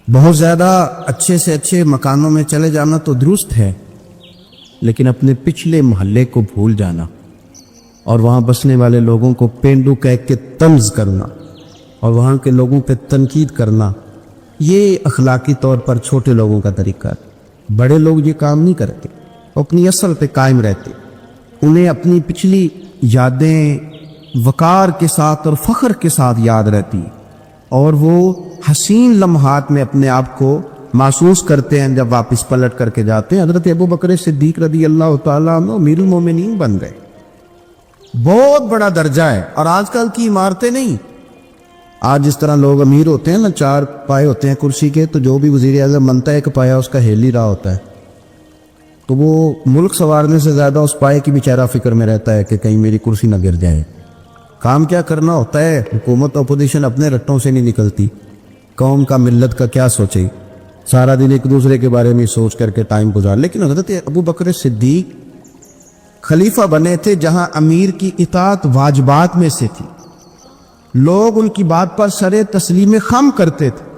بہت زیادہ اچھے سے اچھے مکانوں میں چلے جانا تو درست ہے، لیکن اپنے پچھلے محلے کو بھول جانا اور وہاں بسنے والے لوگوں کو پینڈو کہہ کے طنز کرنا اور وہاں کے لوگوں پہ تنقید کرنا، یہ اخلاقی طور پر چھوٹے لوگوں کا طریقہ ہے۔ بڑے لوگ یہ کام نہیں کرتے، اپنی اصل پہ قائم رہتے، انہیں اپنی پچھلی یادیں وقار کے ساتھ اور فخر کے ساتھ یاد رہتی، اور وہ حسین لمحات میں اپنے آپ کو محسوس کرتے ہیں جب واپس پلٹ کر کے جاتے ہیں۔ حضرت ابو بکر صدیق رضی اللہ تعالیٰ عنہ امیر المومنین بن گئے، بہت بڑا درجہ ہے، اور آج کل کی عمارتیں نہیں۔ آج جس طرح لوگ امیر ہوتے ہیں نا، 4 پائے ہوتے ہیں کرسی کے، تو جو بھی وزیر اعظم بنتا ہے 1 پایا اس کا ہل ہی رہا ہوتا ہے، تو وہ ملک سنوارنے سے زیادہ اس پائے کی بیچارہ فکر میں رہتا ہے کہ کہیں میری کرسی نہ گر جائے۔ کام کیا کرنا ہوتا ہے، حکومت اپوزیشن اپنے رٹوں سے نہیں نکلتی، قوم کا ملت کا کیا سوچے، سارا دن ایک دوسرے کے بارے میں سوچ کر کے ٹائم گزار۔ لیکن حضرت ابو بکر صدیق خلیفہ بنے تھے جہاں امیر کی اطاعت واجبات میں سے تھی، لوگ ان کی بات پر سر تسلیم خم کرتے تھے۔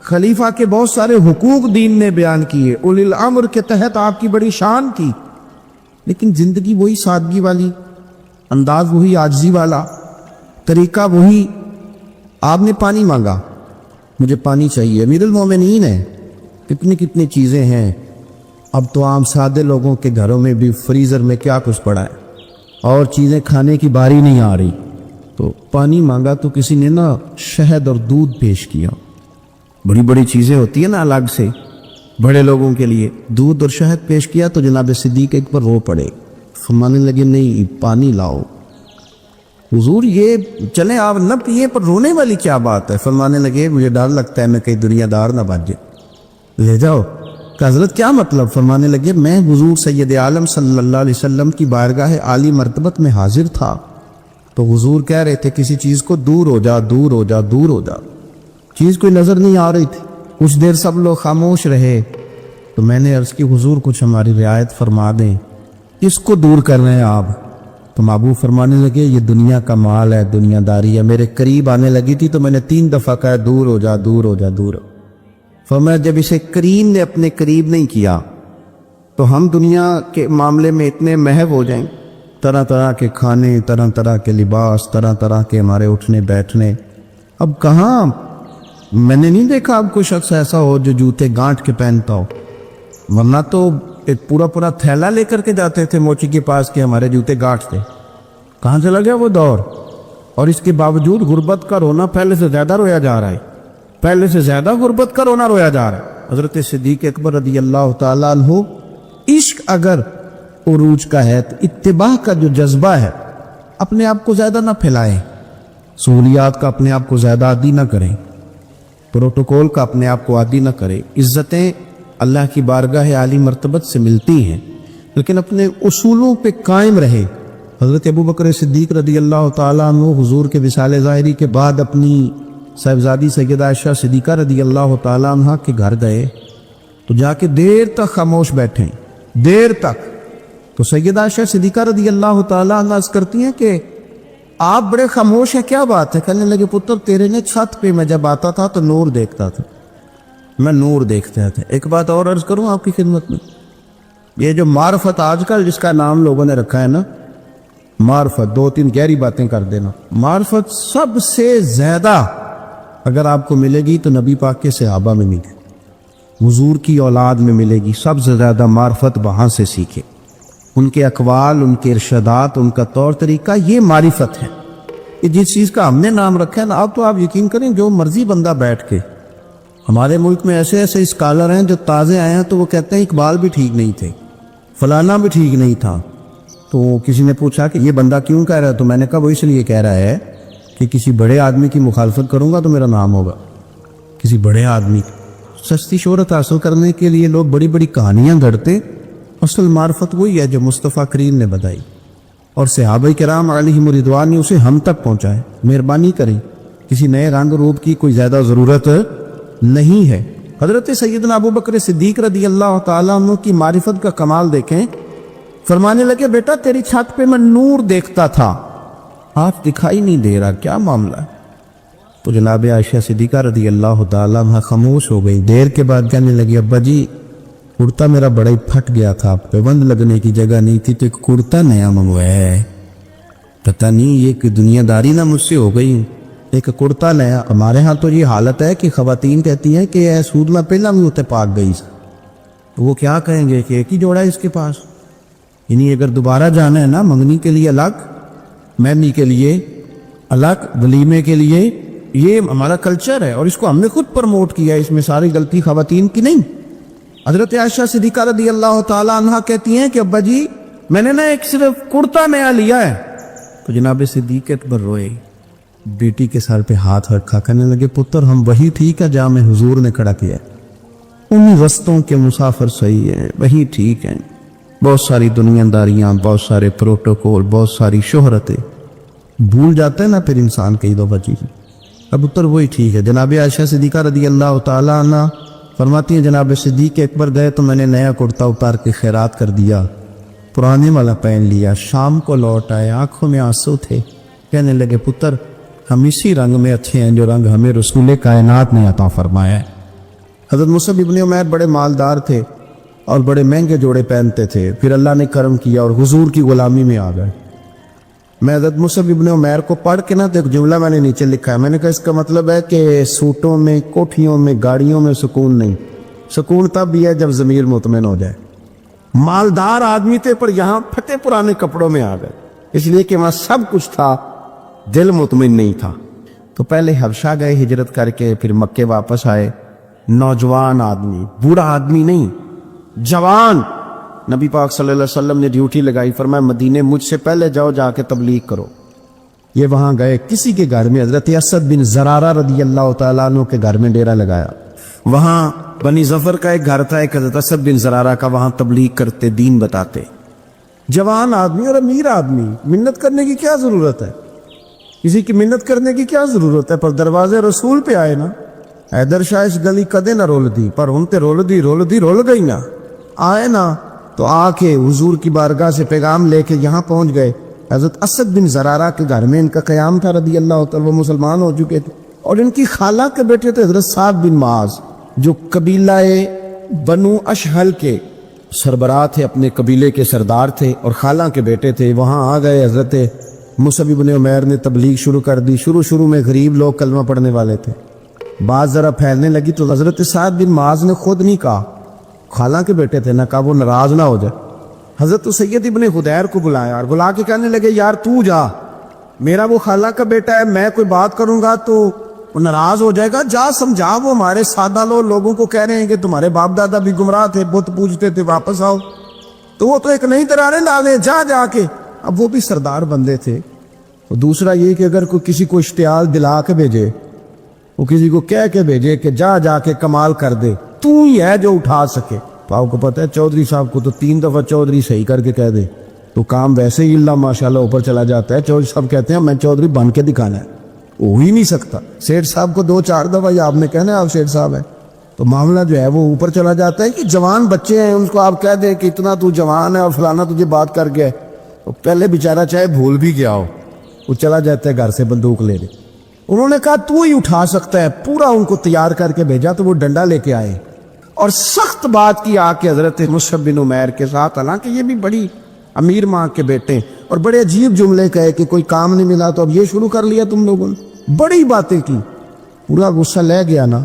خلیفہ کے بہت سارے حقوق دین نے بیان کیے، اولی الامر کے تحت آپ کی بڑی شان کی، لیکن زندگی وہی سادگی والی، انداز وہی عاجزی والا، طریقہ وہی۔ آپ نے پانی مانگا، مجھے پانی چاہیے، امیر المومنین ہے، کتنی چیزیں ہیں۔ اب تو عام سادے لوگوں کے گھروں میں بھی فریزر میں کیا کچھ پڑا ہے اور چیزیں کھانے کی باری نہیں آ رہی، تو پانی مانگا تو کسی نے نا شہد اور دودھ پیش کیا۔ بڑی چیزیں ہوتی ہیں نا الگ سے بڑے لوگوں کے لیے، دودھ اور شہد پیش کیا تو جناب صدیق ایک پر رو پڑے، فرمانے لگے نہیں پانی لاؤ۔ حضور یہ چلیں آپ نہ پیئے، پر رونے والی کیا بات ہے؟ فرمانے لگے مجھے ڈر لگتا ہے میں کہیں دنیا دار نہ بن جائے، لے جاؤ۔ کہ حضرت کیا مطلب؟ فرمانے لگے میں حضور سید عالم صلی اللہ علیہ وسلم کی بارگاہ عالی مرتبت میں حاضر تھا، تو حضور کہہ رہے تھے کسی چیز کو دور ہو جا، دور ہو جا، دور ہو جا، چیز کوئی نظر نہیں آ رہی تھی۔ کچھ دیر سب لوگ خاموش رہے تو میں نے عرض کی حضور کچھ ہماری رعایت فرما دیں، اس کو دور کر رہے ہیں آپ؟ تو محبوب فرمانے لگے یہ دنیا کا مال ہے، دنیا داری ہے، میرے قریب آنے لگی تھی تو میں نے 3 دفعہ کہا دور ہو جا، دور ہو جا، دور ہو۔ فرمایا جب اسے کریم نے اپنے قریب نہیں کیا تو ہم دنیا کے معاملے میں اتنے محو ہو جائیں، طرح طرح کے کھانے، طرح طرح کے لباس، طرح طرح کے ہمارے اٹھنے بیٹھنے۔ اب کہاں میں نے نہیں دیکھا اب کوئی شخص ایسا ہو جو جوتے گانٹھ کے پہنتا ہو، ورنہ تو ایک پورا تھیلا لے کر کے جاتے تھے موچی کے پاس کہ ہمارے جوتے گانٹھ تھے۔ کہاں چلا گیا وہ دور؟ اور اس کے باوجود غربت کا رونا پہلے سے زیادہ رویا جا رہا ہے، پہلے سے زیادہ غربت کا رونا رویا جا رہا ہے۔ حضرت صدیق اکبر رضی اللہ تعالیٰ عنہ، عشق اگر عروج کا ہے تو اتباع کا جو جذبہ ہے، اپنے آپ کو زیادہ نہ پھیلائیں، سہولیات کا اپنے آپ کو زیادہ عادی نہ کریں، پروٹوکول کا اپنے آپ کو عادی نہ کریں۔ عزتیں اللہ کی بارگاہ عالی مرتبت سے ملتی ہیں، لیکن اپنے اصولوں پہ قائم رہے۔ حضرت ابوبکر صدیق رضی اللہ تعالیٰ عنہ حضور کے وصال ظاہری کے بعد اپنی صاحبزادی سیدہ عائشہ صدیقہ رضی اللہ تعالیٰ عنہ کے گھر گئے تو جا کے دیر تک خاموش بیٹھے، دیر تک۔ تو سیدہ عائشہ صدیقہ رضی اللہ تعالیٰ عنہ عرض کرتی ہیں کہ آپ بڑے خاموش ہیں، کیا بات ہے؟ کہنے لگے پتر تیرے نے چھت پہ میں جب آتا تھا تو نور دیکھتا تھا، میں نور دیکھتا تھا۔ ایک بات اور عرض کروں آپ کی خدمت میں، یہ جو معرفت آج کل جس کا نام لوگوں نے رکھا ہے نا، معرفت، دو تین گہری باتیں کر دینا، معرفت سب سے زیادہ اگر آپ کو ملے گی تو نبی پاک کے صحابہ میں ملے گی، حضور کی اولاد میں ملے گی۔ سب سے زیادہ معرفت وہاں سے سیکھے، ان کے اقوال، ان کے ارشادات، ان کا طور طریقہ، یہ معرفت ہے۔ یہ جس چیز کا ہم نے نام رکھا ہے نا، اب تو آپ یقین کریں جو مرضی بندہ بیٹھ کے، ہمارے ملک میں ایسے ایسے اسکالر ہیں جو تازے آئے ہیں تو وہ کہتے ہیں اقبال بھی ٹھیک نہیں تھے، فلانا بھی ٹھیک نہیں تھا۔ تو کسی نے پوچھا کہ یہ بندہ کیوں کہہ رہا ہے، تو میں نے کہا وہ اس لیے کہہ رہا ہے کہ کسی بڑے آدمی کی مخالفت کروں گا تو میرا نام ہوگا، کسی بڑے آدمی کی۔ سستی شہرت حاصل کرنے کے لیے لوگ بڑی بڑی کہانیاں گھڑتے، اصل معرفت وہی ہے جو مصطفیٰ کریم نے بتائی اور صحابہ کرام علیہم رضوان نے اسے ہم تک پہنچائے۔ مہربانی کریں، کسی نئے رنگ روپ کی کوئی زیادہ ضرورت نہیں ہے۔ حضرت سیدنا ابوبکر صدیق رضی اللہ تعالیٰ عنہ کی معرفت کا کمال دیکھیں، فرمانے لگے بیٹا تیری چھت پہ میں نور دیکھتا تھا، آج دکھائی نہیں دے رہا، کیا معاملہ ہے؟ تو جناب عائشہ صدیقہ رضی اللہ تعالیٰ عنہ خاموش ہو گئی۔ دیر کے بعد کہنے لگی ابا جی کرتا میرا بڑا ہی پھٹ گیا تھا، پیبند لگنے کی جگہ نہیں تھی تو ایک کرتا نیا منگوایا ہے، پتہ نہیں یہ کہ دنیا داری نہ مجھ سے ہو گئی، ایک کرتا نیا۔ ہمارے ہاں تو یہ حالت ہے کہ خواتین کہتی ہیں کہ اے سود میں پہلا بھی ہوتے پاک گئی، تو وہ کیا کہیں گے کہ ایک ہی جوڑا ہے اس کے پاس، یعنی اگر دوبارہ جانا ہے نا منگنی کے لیے الگ، مہندی کے لیے الگ، ولیمے کے لیے، یہ ہمارا کلچر ہے اور اس کو ہم نے خود پروموٹ کیا ہے، اس میں ساری غلطی خواتین کی نہیں۔ حضرت عائشہ صدیقہ رضی اللہ تعالی عنہ کہتی ہیں کہ ابا جی میں نے نا ایک صرف کرتا نیا لیا ہے۔ تو جناب صدیق اکبر روئے، بیٹی کے سر پہ ہاتھ رکھا، کہنے لگے پتر ہم وہی ٹھیک ہے جہاں میں حضور نے کھڑا کیا ہے، ان رستوں کے مسافر صحیح ہیں، وہی ٹھیک ہیں۔ بہت ساری دنیا داریاں، بہت سارے پروٹوکول، بہت ساری شہرتیں، بھول جاتے ہیں نا پھر انسان کئی دو بچی، اب اتر وہی ٹھیک ہے۔ جناب عائشہ صدیقہ رضی اللہ تعالیٰ عنہ فرماتی ہیں جناب صدیق اکبر گئے تو میں نے نیا کرتا اتار کے خیرات کر دیا، پرانے والا پہن لیا، شام کو لوٹ آئے، آنکھوں میں آنسو تھے، کہنے لگے پتر ہم اسی رنگ میں اچھے ہیں جو رنگ ہمیں رسول کائنات نے عطا فرمایا ہے۔ حضرت مصعب ابن عمیر بڑے مالدار تھے اور بڑے مہنگے جوڑے پہنتے تھے، پھر اللہ نے کرم کیا اور حضور کی غلامی میں آ گئے۔ میں حضرت مصعب ابن عمیر کو پڑھ کے نا تو ایک جملہ میں نے نیچے لکھا ہے، میں نے کہا اس کا مطلب ہے کہ سوٹوں میں، کوٹھیوں میں، گاڑیوں میں سکون نہیں، سکون تب بھی ہے جب ضمیر مطمئن ہو جائے۔ مالدار آدمی تھے پر یہاں پھٹے پرانے کپڑوں میں آ گئے، اس لیے کہ وہاں سب کچھ تھا، دل مطمئن نہیں تھا۔ تو پہلے حبشہ گئے ہجرت کر کے، پھر مکے واپس آئے، نوجوان آدمی، بوڑھا آدمی نہیں، جوان۔ نبی پاک صلی اللہ علیہ وسلم نے ڈیوٹی لگائی، فرمایا مدینے مجھ سے پہلے جاؤ، جا کے تبلیغ کرو۔ یہ وہاں گئے، کسی کے گھر میں، حضرت اسد بن زرارہ رضی اللہ تعالیٰ عنہ کے گھر میں ڈیرا لگایا۔ وہاں بنی ظفر کا ایک گھر تھا، ایک حضرت اسد بن زرارہ کا، وہاں تبلیغ کرتے، دین بتاتے۔ جوان آدمی اور امیر آدمی، منت کرنے کی کیا ضرورت ہے؟ کسی کی منت کرنے کی کیا ضرورت ہے؟ پر دروازے رسول پہ آئے نا، حیدر شاہ اس گلی کدے نہ رول دی، پر ان تے رول دی رول گئی نا، آئے نا تو آ کے حضور کی بارگاہ سے پیغام لے کے یہاں پہنچ گئے۔ حضرت اسد بن زرارہ کے گھر میں ان کا قیام تھا رضی اللہ تعالیٰ، وہ مسلمان ہو چکے تھے، اور ان کی خالہ کے بیٹے تھے حضرت سعد بن معاذ، جو قبیلہ بنو اشہل کے سربراہ تھے، اپنے قبیلے کے سردار تھے اور خالہ کے بیٹے تھے۔ وہاں آ گئے، حضرت مصعب بن عمیر نے تبلیغ شروع کر دی۔ شروع میں غریب لوگ کلمہ پڑھنے والے تھے، بات ذرا پھیلنے لگی تو حضرت سعد بن معاذ نے خود نہیں کہا، خالہ کے بیٹے تھے، نہ کہا وہ ناراض نہ ہو جائے۔ حضرت سید ابن خدیر کو بلایا اور بلا کے کہنے لگے یار تو جا، میرا وہ خالہ کا بیٹا ہے, میں کوئی بات کروں گا تو وہ ناراض ہو جائے گا. جا سمجھا, وہ ہمارے سادہ لوگوں کو کہہ رہے ہیں کہ تمہارے باپ دادا بھی گمراہ تھے, بت پوجتے تھے, واپس آؤ. تو وہ تو ایک نئی طرح ڈالے, جا کے. اب وہ بھی سردار بندے تھے. اور دوسرا یہ کہ اگر کوئی کسی کو اشتعال دلا کے بھیجے, وہ کسی کو کہہ کے بھیجے کہ جا کے کمال کر دے, تو ہی ہے جو اٹھا سکے. تو آپ کو پتہ ہے چودھری صاحب کو تو 3 دفعہ چودھری صحیح کر کے کہہ دے تو کام ویسے ہی اللہ ماشاءاللہ اوپر چلا جاتا ہے. چودھری صاحب کہتے ہیں میں چودھری بن کے دکھانا ہے, ہو ہی نہیں سکتا. سیٹھ صاحب کو 2-4 دفعہ یہ آپ نے کہنا ہے آپ سیٹھ صاحب ہیں, تو معاملہ جو ہے وہ اوپر چلا جاتا ہے. کہ جوان بچے ہیں ان کو آپ کہہ دیں کہ اتنا تو جوان ہے اور فلانا تجھے بات کر گیا ہے, تو پہلے بیچارہ چاہے بھول بھی گیا ہو, وہ چلا جاتا ہے گھر سے بندوق لے لے. انہوں نے کہا تو ہی اٹھا سکتا ہے, پورا ان کو تیار کر کے بھیجا. تو وہ ڈنڈا لے کے آئے اور سخت بات کی آ کے حضرت مصعب بن عمیر کے ساتھ. حالانکہ یہ بھی بڑی امیر ماں کے بیٹے, اور بڑے عجیب جملے کہے کہ کوئی کام نہیں ملا تو اب یہ شروع کر لیا تم لوگوں نے, بڑی باتیں کی. پورا غصہ لے گیا نا.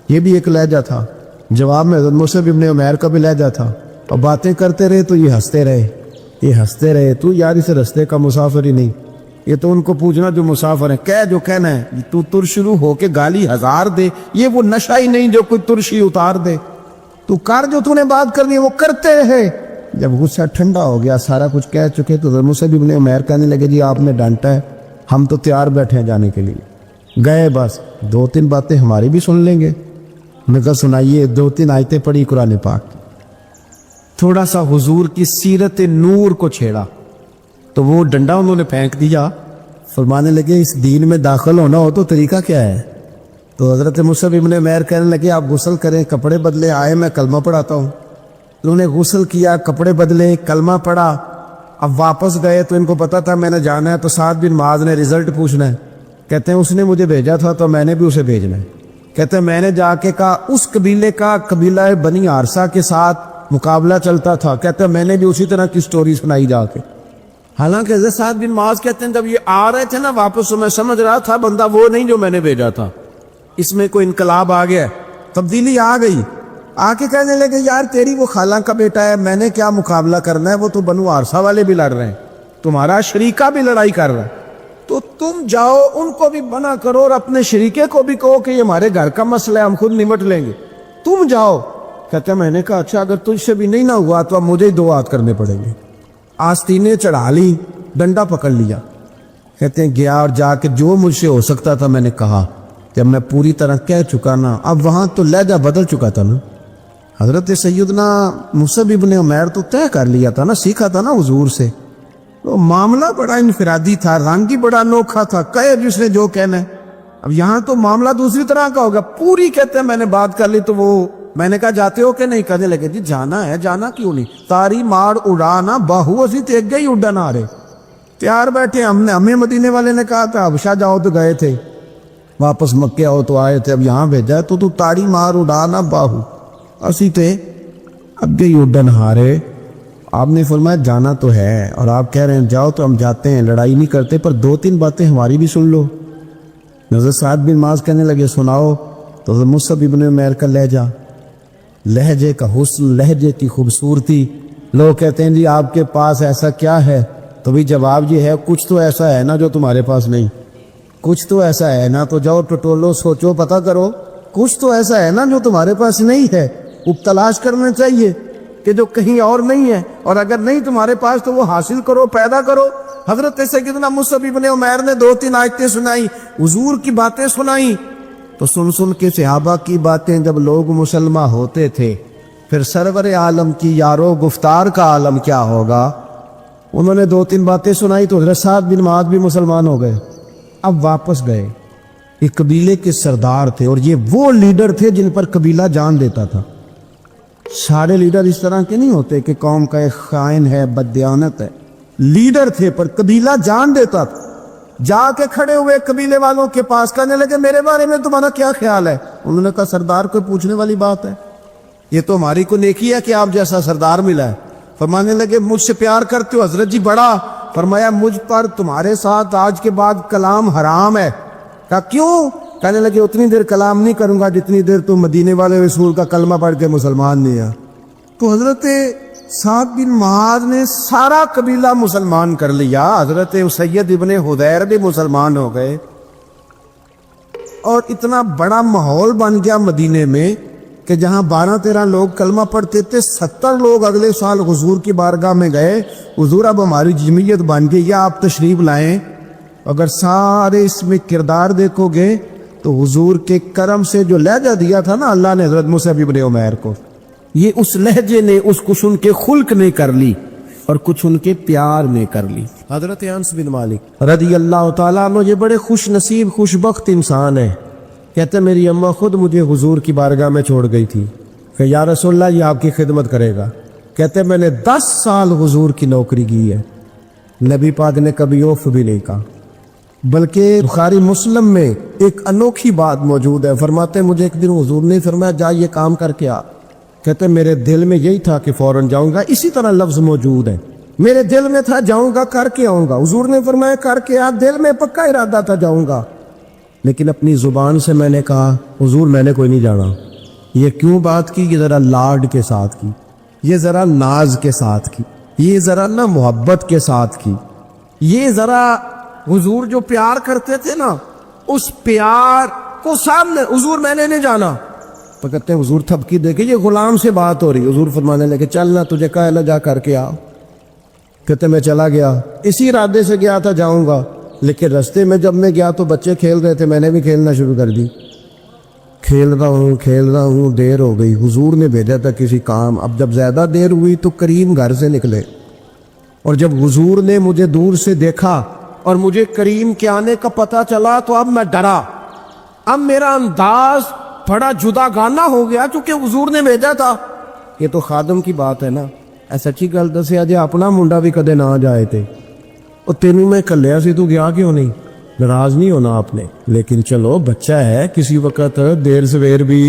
یہ بھی ایک لہجہ تھا, جواب میں حضرت مصعب بن عمیر کا بھی لہجہ تھا. اور باتیں کرتے رہے تو یہ ہنستے رہے. تو یار اس رستے کا مسافر ہی نہیں, یہ تو ان کو پوچھنا جو مسافر ہیں, کہہ جو کہنا ہے. تو تر شروع ہو کے گالی 1000 دے, یہ وہ نشہ ہی نہیں جو کوئی ترشی اتار دے. تو کر جو تو نے بات کرنی ہے وہ کرتے رہے. جب غصہ ٹھنڈا ہو گیا, سارا کچھ کہہ چکے, تو حضرت مصعب بن عمیر کہنے لگے جی آپ نے ڈانٹا ہے, ہم تو تیار بیٹھے ہیں جانے کے لیے. گئے, بس 2-3 باتیں ہماری بھی سن لیں گے. میں کہا سنائیے. 2-3 آیتیں پڑھی قرآن پاک کی, تھوڑا سا حضور کی سیرت نور کو چھیڑا. تو وہ ڈنڈا انہوں نے پھینک دیا. فرمانے لگے اس دین میں داخل ہونا ہو تو طریقہ کیا ہے؟ تو حضرت مصعب بن عمیر کہنے لگے آپ غسل کریں, کپڑے بدلے, آئے میں کلمہ پڑھاتا ہوں. انہوں نے غسل کیا, کپڑے بدلے, کلمہ پڑھا. اب واپس گئے تو ان کو پتا تھا میں نے جانا ہے, تو سعد بن معاذ نے رزلٹ پوچھنا ہے. کہتے ہیں اس نے مجھے بھیجا تھا تو میں نے بھی اسے بھیجنا ہے. کہتے ہیں میں نے جا کے کہا اس قبیلے کا قبیلہ بنی عارصہ کے ساتھ مقابلہ چلتا تھا. کہتے ہیں میں نے بھی اسی طرح کی سٹوری سنائی جا کے. حالانکہ حضرت سعد بن معاذ کہتے ہیں جب یہ آ رہے تھے نا واپس, تو میں سمجھ رہا تھا بندہ وہ نہیں جو میں نے بھیجا تھا, اس میں کوئی انقلاب آ گیا, تبدیلی آ گئی. آ کے کہنے لگے یار تیری وہ خالہ کا بیٹا ہے, میں نے کیا مقابلہ کرنا ہے, وہ تو بنو عارصہ والے بھی لڑ رہے ہیں, تمہارا شریکہ بھی لڑائی کر رہا ہے, تو تم جاؤ ان کو بھی منع کرو اور اپنے شریکے کو بھی کہو کہ یہ ہمارے گھر کا مسئلہ ہے, ہم خود نمٹ لیں گے, تم جاؤ. کہتے ہیں میں نے کہا اچھا اگر تجھ سے بھی نہیں نہ ہوا تو اب مجھے ہی 2 ہاتھ کرنے پڑیں گے. آستینیں چڑھا لی, ڈنڈا پکڑ لیا. کہتے ہیں گیا اور جا کے جو مجھ سے ہو سکتا تھا میں نے کہا. جب میں پوری طرح کہہ چکا نا, اب وہاں تو لہجہ بدل چکا تھا نا. حضرت سیدنا مصعب بن عمیر تو طے کر لیا تھا نا, سیکھا تھا نا حضور سے. تو معاملہ بڑا انفرادی تھا, رنگ ہی بڑا انوکھا تھا, کہے جس نے جو کہنا ہے. اب یہاں تو معاملہ دوسری طرح کا ہوگا. پوری کہتے ہیں میں نے بات کر لی. تو وہ میں نے کہا جاتے ہو کہ نہیں؟ کہنے لگے جی جانا ہے. جانا کیوں نہیں؟ تاری مار اڑانا باہو اسی تے گئے ہی اڈن آ رہے, تیار بیٹھے. ہمیں مدینے والے نے کہا تھا حبشہ جاؤ تو گئے تھے, واپس مکے آؤ تو آئے تھے, اب یہاں بھیجا ہے تو تاری مار اڑانا باہو اسی تے اب گئی اڈن ہارے. آپ نے فرمایا جانا تو ہے, اور آپ کہہ رہے ہیں جاؤ تو ہم جاتے ہیں, لڑائی نہیں کرتے, پر 2-3 باتیں ہماری بھی سن لو. حضرت سعد بن معاذ کہنے لگے سناؤ. تو حضرت مصعب بن عمیر کا لہجہ, لہجے کا حسن, لہجے کی خوبصورتی. لوگ کہتے ہیں جی آپ کے پاس ایسا کیا ہے؟ تو بھی جواب یہ ہے کچھ تو ایسا ہے نا جو تمہارے پاس نہیں, کچھ تو ایسا ہے نا, تو جاؤ ٹٹولو, سوچو, پتہ کرو, کچھ تو ایسا ہے نا جو تمہارے پاس نہیں ہے. وہ تلاش کرنا چاہیے کہ جو کہیں اور نہیں ہے, اور اگر نہیں تمہارے پاس تو وہ حاصل کرو, پیدا کرو. حضرت سیدنا مصعب بن عمیر نے 2-3 آیتیں سنائی, حضور کی باتیں سنائی. تو سن کے صحابہ کی باتیں جب لوگ مسلمہ ہوتے تھے, پھر سرور عالم کی یارو گفتار کا عالم کیا ہوگا. انہوں نے 2-3 باتیں سنائی تو حضرت سعد بن معاذ بھی مسلمان ہو گئے. اب واپس گئے, ایک قبیلے کے سردار تھے, اور یہ وہ لیڈر تھے جن پر قبیلہ جان دیتا تھا. سارے لیڈر اس طرح کے نہیں ہوتے کہ قوم کا ایک خائن ہے, بددیانت ہے. لیڈر تھے پر قبیلہ جان دیتا تھا. جا کے کھڑے ہوئے قبیلے والوں کے پاس, کہنے لگے میرے بارے میں تمہارا کیا خیال ہے؟ انہوں نے کہا سردار کوئی پوچھنے والی بات ہے, یہ تو ہماری کو نیکی ہے کہ آپ جیسا سردار ملا ہے. فرمانے لگے مجھ سے پیار کرتے ہو؟ حضرت جی بڑا. فرمایا مجھ پر تمہارے ساتھ آج کے بعد کلام حرام ہے. کہا کیوں؟ کہنے لگے اتنی دیر کلام نہیں کروں گا جتنی دیر تم مدینے والے رسول کا کلمہ پڑھ کے مسلمان نہیں ہے. تو حضرت سعد بن معاذ نے سارا قبیلہ مسلمان کر لیا، حضرت سید ابن حضیر بھی مسلمان ہو گئے، اور اتنا بڑا ماحول بن گیا مدینے میں کہ جہاں 12-13 لوگ کلمہ پڑھتے تھے، 70 لوگ اگلے سال حضور کی بارگاہ میں گئے، حضور اب ہماری جمعیت بن گئی، یا آپ تشریف لائیں۔ اگر سارے اس میں کردار دیکھو گے تو حضور کے کرم سے جو لہجہ دیا تھا نا اللہ نے حضرت مصعب ابن عمیر کو، یہ اس لہجے نے، اس کچھ ان کے خلق نے کر لی اور کچھ ان کے پیار نے کر لی۔ حضرت انس بن مالک رضی اللہ تعالیٰ عنہ یہ بڑے خوش نصیب خوش بخت انسان ہیں، کہتے میری اماں خود مجھے حضور کی بارگاہ میں چھوڑ گئی تھی کہ یا رسول اللہ یہ آپ کی خدمت کرے گا۔ کہتے میں نے 10 سال حضور کی نوکری کی ہے، نبی پاک نے کبھی اوف بھی نہیں کہا، بلکہ بخاری مسلم میں ایک انوکھی بات موجود ہے، فرماتے مجھے ایک دن حضور نے فرمایا جا یہ کام کر کے آ، کہتے میرے دل میں یہی تھا کہ فوراً جاؤں گا، اسی طرح لفظ موجود ہے، میرے دل میں تھا جاؤں گا کر کے آؤں گا، حضور نے فرمایا کر کے آ، دل میں پکا ارادہ تھا جاؤں گا، لیکن اپنی زبان سے میں نے کہا حضور میں نے کوئی نہیں جانا۔ یہ کیوں بات کی؟ یہ ذرا لاڈ کے ساتھ کی، یہ ذرا ناز کے ساتھ کی، یہ ذرا نا محبت کے ساتھ کی، یہ ذرا حضور جو پیار کرتے تھے نا اس پیار کو سامنے، حضور میں نے نہیں جانا، تو کہتے ہیں حضور تھپکی دے کے یہ غلام سے بات ہو رہی، حضور فرمانے لگے چلنا تجھے کہا ہے جا کر کے آ، کہتے میں چلا گیا، اسی ارادے سے گیا تھا جاؤں گا، لیکن رستے میں جب میں گیا تو بچے کھیل رہے تھے، میں نے بھی کھیلنا شروع کر دی، کھیل رہا ہوں دیر ہو گئی، حضور نے بھیجا تھا کسی کام، اب جب زیادہ دیر ہوئی تو کریم گھر سے نکلے، اور جب حضور نے مجھے دور سے دیکھا اور مجھے کریم کے آنے کا پتہ چلا تو اب میں ڈرا، اب میرا انداز بڑا جدا گانا ہو گیا کیونکہ حضور نے بھیجا تھا۔ یہ تو خادم کی بات ہے نا، ایسا اچھی گل دسیا جی اپنا منڈا بھی کدے نہ جائے تھے، اور تینوں میں کلیا سی تو گیا کیوں نہیں؟ ناراض نہیں ہونا آپ نے، لیکن چلو بچہ ہے، کسی وقت دیر سویر بھی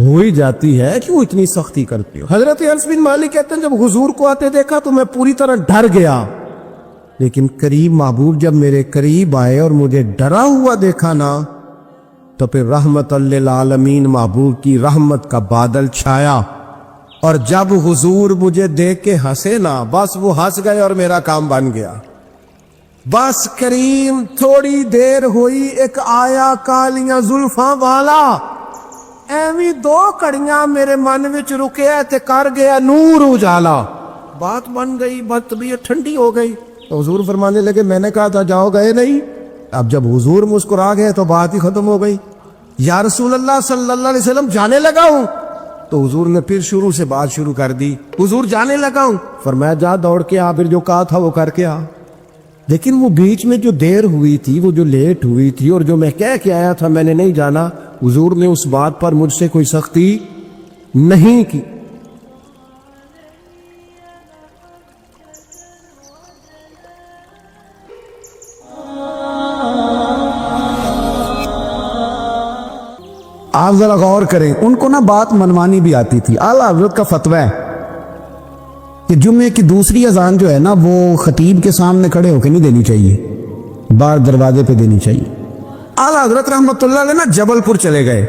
ہو ہی جاتی ہے، کیوں اتنی سختی کرتی ہو؟ حضرت انس بن مالک کہتے ہیں جب حضور کو آتے دیکھا تو میں پوری طرح ڈر گیا، لیکن قریب محبوب جب میرے قریب آئے اور مجھے ڈرا ہوا دیکھا نا تو پھر رحمت للعالمین محبوب کی رحمت کا بادل چھایا، اور جب حضور مجھے دیکھ کے ہنسے نا بس وہ ہنس گئے اور میرا کام بن گیا۔ بس کریم تھوڑی دیر ہوئی ایک آیا کالیاں زلفاں والا، ایویں 2 کڑیاں میرے من وچ رکیا تے کر گیا نور اجالا، بات بن گئی، بات طبیعت ٹھنڈی ہو گئی، تو حضور فرمانے لگے میں نے کہا تھا جاؤ گئے نہیں؟ اب جب حضور مسکرا گئے تو بات ہی ختم ہو گئی۔ یا رسول اللہ صلی اللہ علیہ وسلم جانے لگا ہوں، تو حضور نے پھر شروع سے بات شروع کر دی، حضور جانے لگا ہوں، فرمایا جا دوڑ کے آ، پھر جو کہا تھا وہ کر کے آ۔ لیکن وہ بیچ میں جو دیر ہوئی تھی، وہ جو لیٹ ہوئی تھی، اور جو میں کہہ کے آیا تھا میں نے نہیں جانا، حضور نے اس بات پر مجھ سے کوئی سختی نہیں کی۔ آپ ذرا غور کریں، ان کو نا بات منوانی بھی آتی تھی۔ اعلیٰ حضرت کا فتویٰ ہے کہ جمعے کی دوسری اذان جو ہے نا وہ خطیب کے سامنے کھڑے ہو کے نہیں دینی چاہیے، باہر دروازے پہ دینی چاہیے۔ اعلیٰ حضرت رحمۃ اللہ علیہ نا جبل پور چلے گئے،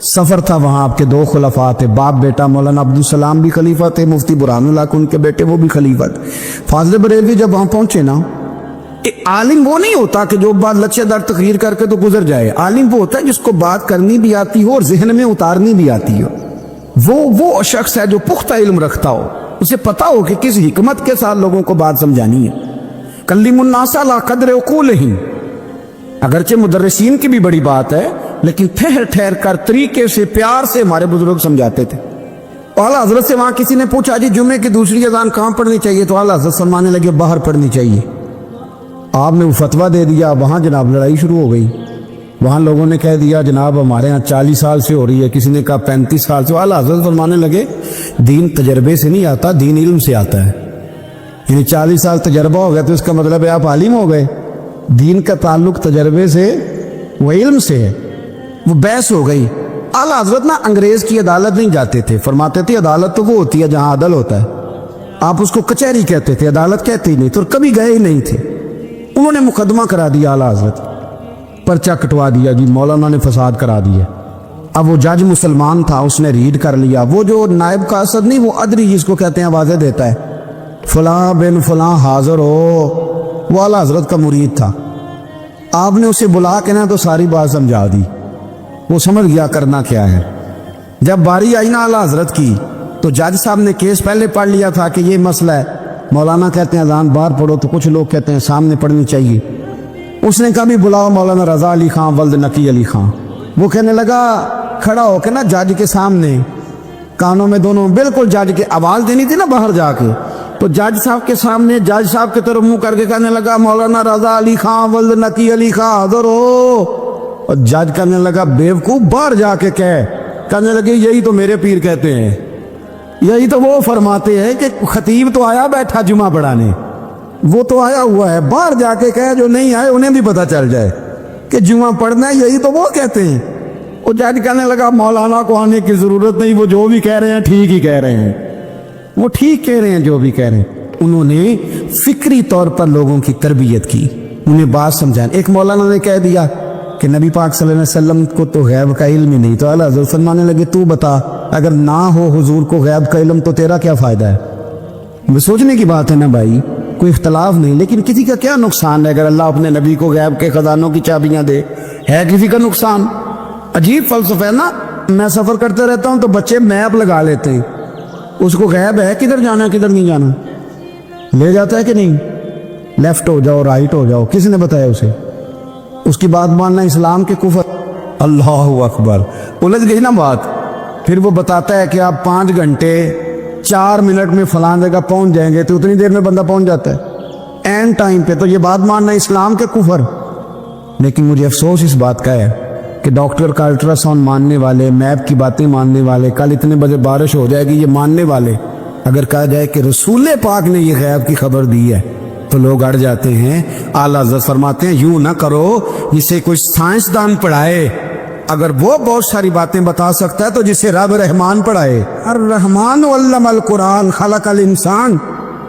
سفر تھا، وہاں آپ کے 2 خلفاء تھے، باپ بیٹا، مولانا عبدالسلام بھی خلیفہ تھے، مفتی برہان اللہ کو ان کے بیٹے وہ بھی خلیفہ تھے۔ فاضل بریلوی جب وہاں پہنچے نا، عالم وہ نہیں ہوتا کہ جو بات لچے دار تقریر کر کے تو گزر جائے، عالم وہ ہوتا ہے جس کو بات کرنی بھی آتی ہو اور ذہن میں اتارنی بھی آتی ہو، وہ شخص ہے جو پختہ علم رکھتا ہو، اسے پتا ہو کہ کس حکمت کے ساتھ لوگوں کو بات سمجھانی ہے۔ کلم الناس علی قدر عقولہم، اگرچہ مدرسین کی بھی بڑی بات ہے لیکن ٹھہر ٹھہر کر طریقے سے پیار سے ہمارے بزرگ سمجھاتے تھے۔ اعلیٰ حضرت سے وہاں کسی نے پوچھا جی جمعے کی دوسری اذان کہاں پڑھنی چاہیے، تو اعلیٰ حضرت فرمانے لگے باہر پڑھنی چاہیے۔ آپ نے وہ فتویٰ دے دیا، وہاں جناب لڑائی شروع ہو گئی، وہاں لوگوں نے کہہ دیا جناب ہمارے ہاں 40 سال سے ہو رہی ہے، کسی نے کہا 35 سال سے۔ اعلیٰ حضرت فرمانے لگے دین تجربے سے نہیں آتا، دین علم سے آتا ہے، یعنی 40 سال تجربہ ہو گیا تو اس کا مطلب ہے آپ عالم ہو گئے، دین کا تعلق تجربے سے وہ علم سے ہے۔ وہ بحث ہو گئی۔ اعلیٰ حضرت نا انگریز کی عدالت نہیں جاتے تھے، فرماتے تھے عدالت تو وہ ہوتی ہے جہاں عدل ہوتا ہے، آپ اس کو کچہری کہتے تھے، عدالت کہتے ہی نہیں، تو کبھی گئے ہی نہیں تھے۔ انہوں نے مقدمہ کرا دیا، اعلیٰ حضرت پرچہ کٹوا دیا جی مولانا نے فساد کرا دیا، اب وہ جج مسلمان تھا، اس نے ریڈ کر لیا، وہ جو نائب کا اسد نہیں، وہ ادری جس کو کہتے ہیں آوازیں دیتا ہے، فلاں بن فلاں حاضر ہو، وہ اعلیٰ حضرت کا مرید تھا۔ آپ نے اسے بلا کے نا تو ساری بات سمجھا دی، وہ سمجھ گیا کرنا کیا ہے۔ جب باری آئی نا اعلیٰ حضرت کی تو جج صاحب نے کیس پہلے پڑھ لیا تھا کہ یہ مسئلہ ہے، مولانا کہتے ہیں اذان باہر پڑھو، تو کچھ لوگ کہتے ہیں سامنے پڑھنی چاہیے۔ اس نے کہا بھی بلاؤ مولانا رضا علی خان ولد نقی علی خان۔ وہ کہنے لگا کھڑا ہو کے نا جج کے سامنے، کانوں میں دونوں بالکل جج کے آواز دینی تھی نا باہر جا کے، تو جج صاحب کے سامنے جج صاحب کی طرف منہ کر کے کہنے لگا مولانا رضا علی خان ولد نقی علی خان حاضر ہو، اور جج کہنے لگا بیوقوف باہر جا کے کہنے لگے یہی تو میرے پیر کہتے ہیں، یہی تو وہ فرماتے ہیں کہ خطیب تو آیا بیٹھا جمعہ پڑھانے، وہ تو آیا ہوا ہے، باہر جا کے کہے جو نہیں آئے انہیں بھی پتہ چل جائے کہ جمعہ پڑھنا ہے، یہی تو وہ کہتے ہیں۔ وہ جج کہنے لگا مولانا کو آنے کی ضرورت نہیں، وہ جو بھی کہہ رہے ہیں ٹھیک ہی کہہ رہے ہیں، وہ ٹھیک کہہ رہے ہیں جو بھی کہہ رہے ہیں۔ انہوں نے فکری طور پر لوگوں کی تربیت کی، انہیں بات سمجھائیں۔ ایک مولانا نے کہہ دیا کہ نبی پاک صلی اللہ علیہ وسلم کو تو غیب کا علم ہی نہیں، تو اعلیٰ حضرت فرمانے لگے تو بتا اگر نہ ہو حضور کو غیب کا علم تو تیرا کیا فائدہ ہے؟ سوچنے کی بات ہے نا بھائی، کوئی اختلاف نہیں، لیکن کسی کا کیا نقصان ہے اگر اللہ اپنے نبی کو غیب کے خزانوں کی چابیاں دے؟ ہے کسی کا نقصان؟ عجیب فلسفہ ہے نا۔ میں سفر کرتے رہتا ہوں تو بچے میپ لگا لیتے ہیں، اس کو غیب ہے کدھر جانا ہے کدھر نہیں جانا، لے جاتا ہے کہ نہیں، لیفٹ ہو جاؤ رائٹ ہو جاؤ، کسی نے بتایا اسے؟ اس کی بات ماننا اسلام کے کفر۔ اللہ اکبر، الجھ گئی نا بات۔ پھر وہ بتاتا ہے کہ آپ 5 گھنٹے 4 منٹ میں فلاں جگہ پہنچ جائیں گے، تو اتنی دیر میں بندہ پہنچ جاتا ہے این ٹائم پہ، تو یہ بات ماننا اسلام کے کفر۔ لیکن مجھے افسوس اس بات کا ہے کہ ڈاکٹر کا الٹرا ساؤنڈ ماننے والے، میپ کی باتیں ماننے والے، کل اتنے بجے بارش ہو جائے گی یہ ماننے والے، اگر کہا جائے کہ رسول پاک نے یہ غیب کی خبر دی ہے تو لوگ اڑ جاتے ہیں۔ اعلیٰ حضرت فرماتے ہیں یوں نہ کرو، جسے کوئی سائنسدان پڑھائے اگر وہ بہت ساری باتیں بتا سکتا ہے تو جسے رب رحمان پڑھائے۔ الرحمن علم القرآن خلق الانسان۔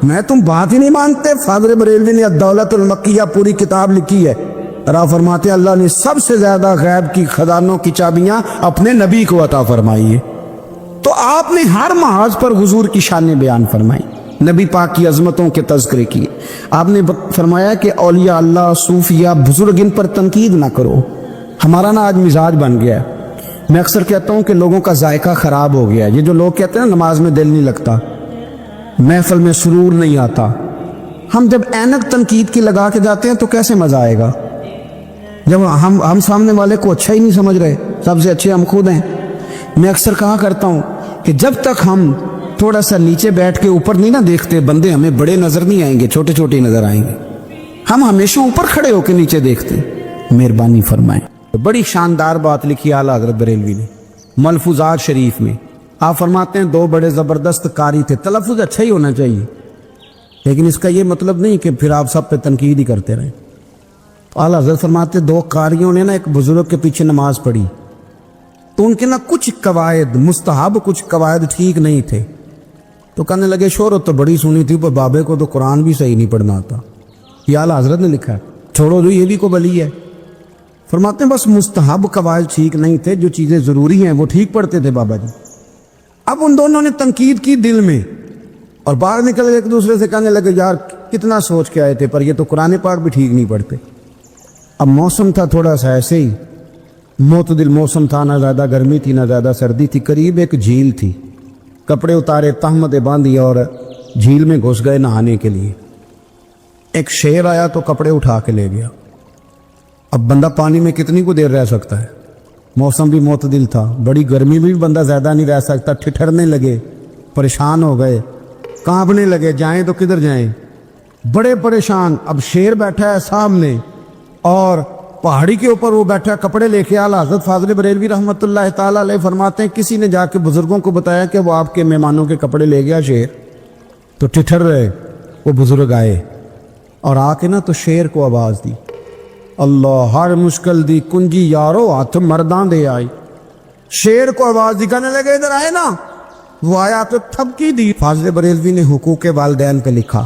میں تم بات ہی نہیں مانتے؟ فاضل بریلوی نے الدولت المکیہ پوری کتاب لکھی ہے، را فرماتے اللہ نے سب سے زیادہ غیب کی خزانوں کی چابیاں اپنے نبی کو عطا فرمائی ہے، تو آپ نے ہر محاذ پر حضور کی شان بیان فرمائی، نبی پاک کی عظمتوں کے تذکرے کی۔ آپ نے فرمایا کہ اولیاء اللہ، صوفیاء، بزرگ، ان پر تنقید نہ کرو۔ ہمارا نا آج مزاج بن گیا ہے، میں اکثر کہتا ہوں کہ لوگوں کا ذائقہ خراب ہو گیا ہے۔ یہ جو لوگ کہتے ہیں نماز میں دل نہیں لگتا، محفل میں سرور نہیں آتا، ہم جب اینک تنقید کی لگا کے جاتے ہیں تو کیسے مزہ آئے گا جب ہم سامنے والے کو اچھا ہی نہیں سمجھ رہے؟ سب سے اچھے ہم خود ہیں۔ میں اکثر کہا کرتا ہوں کہ جب تک ہم تھوڑا سا نیچے بیٹھ کے اوپر نہیں نہ دیکھتے، بندے ہمیں بڑے نظر نہیں آئیں گے، چھوٹے چھوٹے نظر آئیں گے۔ ہم ہمیشہ اوپر کھڑے ہو کے نیچے دیکھتے۔ مہربانی فرمائیں۔ بڑی شاندار بات لکھی اعلیٰ حضرت بریلوی نے ملفوظات شریف میں۔ آپ فرماتے ہیں 2 بڑے زبردست قاری تھے، تلفظ اچھا ہی ہونا چاہیے، لیکن اس کا یہ مطلب نہیں کہ پھر آپ سب پہ تنقید ہی کرتے رہیں۔ اعلیٰ حضرت فرماتے 2 قاریوں نے نا ایک بزرگ کے پیچھے نماز پڑھی، تو ان کے نا کچھ قواعد مستحب، کچھ قواعد ٹھیک نہیں تھے، تو کہنے لگے شہرت تو بڑی سنی تھی پر بابے کو تو قرآن بھی صحیح نہیں پڑھنا آتا۔ یہ اعلیٰ حضرت نے لکھا ہے، چھوڑو جو یہ بھی کو بلی ہے۔ فرماتے ہیں بس مستحب قواعد ٹھیک نہیں تھے، جو چیزیں ضروری ہیں وہ ٹھیک پڑھتے تھے بابا جی۔ اب ان دونوں نے تنقید کی دل میں، اور باہر نکل ایک دوسرے سے کہنے لگے یار کتنا سوچ کے آئے تھے، پر یہ تو قرآن پاک بھی ٹھیک نہیں پڑھتے۔ اب موسم تھا تھوڑا سا ایسے ہی معتدل موسم تھا، نہ زیادہ گرمی تھی نہ زیادہ سردی تھی، قریب ایک جھیل تھی، کپڑے اتارے، تہمتیں باندھی اور جھیل میں گھس گئے نہانے کے لیے۔ ایک شیر آیا تو کپڑے اٹھا کے لے گیا۔ اب بندہ پانی میں کتنی کو دیر رہ سکتا ہے؟ موسم بھی معتدل تھا، بڑی گرمی میں بھی بندہ زیادہ نہیں رہ سکتا، ٹھٹھرنے لگے، پریشان ہو گئے، کانپنے لگے، جائیں تو کدھر جائیں، بڑے پریشان۔ اب شیر بیٹھا ہے سامنے اور پہاڑی کے اوپر وہ بیٹھا کپڑے لے کے۔ اعلیٰ حضرت فاضل بریلوی رحمۃ اللہ تعالیٰ علیہ فرماتے ہیں کسی نے جا کے بزرگوں کو بتایا کہ وہ آپ کے مہمانوں کے کپڑے لے گیا شیر، تو ٹھٹھر رہے۔ وہ بزرگ آئے اور آ کے نا تو شیر کو آواز دی، اللہ ہر مشکل دی کنجی یارو ہاتھ مرداں دے آئی۔ شیر کو آواز دی، کہنے لگے ادھر آئے نا، وہ آیا تو تھپکی دی۔ فاضل بریلوی نے حقوق والدین پہ لکھا،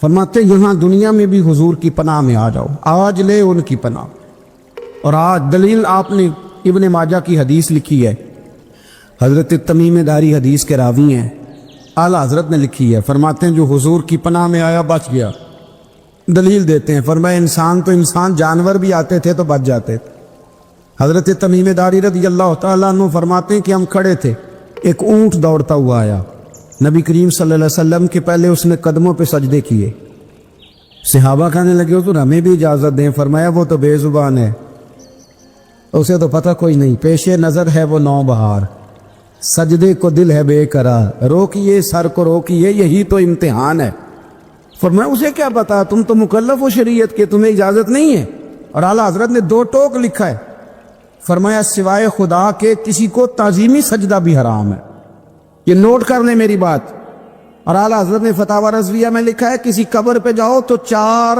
فرماتے یہاں دنیا میں بھی حضور کی پناہ میں آ جاؤ، آج لے ان کی پناہ۔ اور آج دلیل آپ نے ابن ماجہ کی حدیث لکھی ہے، حضرت تمیم داری حدیث کے راوی ہیں، اعلیٰ حضرت نے لکھی ہے، فرماتے ہیں جو حضور کی پناہ میں آیا بچ گیا۔ دلیل دیتے ہیں، فرمایا انسان تو انسان، جانور بھی آتے تھے تو بچ جاتے تھے۔ حضرت تمیم داری رضی اللہ تعالیٰ عنہ فرماتے ہیں کہ ہم کھڑے تھے، ایک اونٹ دوڑتا ہوا آیا، نبی کریم صلی اللہ علیہ وسلم کے پہلے اس نے قدموں پہ سجدے کیے۔ صحابہ کہنے لگے حضور ہمیں بھی اجازت دیں، فرمایا وہ تو بے زبان ہے، اسے تو پتہ کوئی نہیں، پیش نظر ہے وہ نو بہار، سجدے کو دل ہے بے قرار، روکیے سر کو روکیے، یہی تو امتحان ہے۔ فرمایا اسے کیا پتا، تم تو مکلف ہو شریعت کے، تمہیں اجازت نہیں ہے۔ اور اعلیٰ حضرت نے 2 ٹوک لکھا ہے، فرمایا سوائے خدا کے کسی کو تعظیمی سجدہ بھی حرام ہے، یہ نوٹ کر لیں میری بات۔ اور اعلیٰ حضرت نے فتاوی رضویہ میں لکھا ہے کسی قبر پہ جاؤ تو 4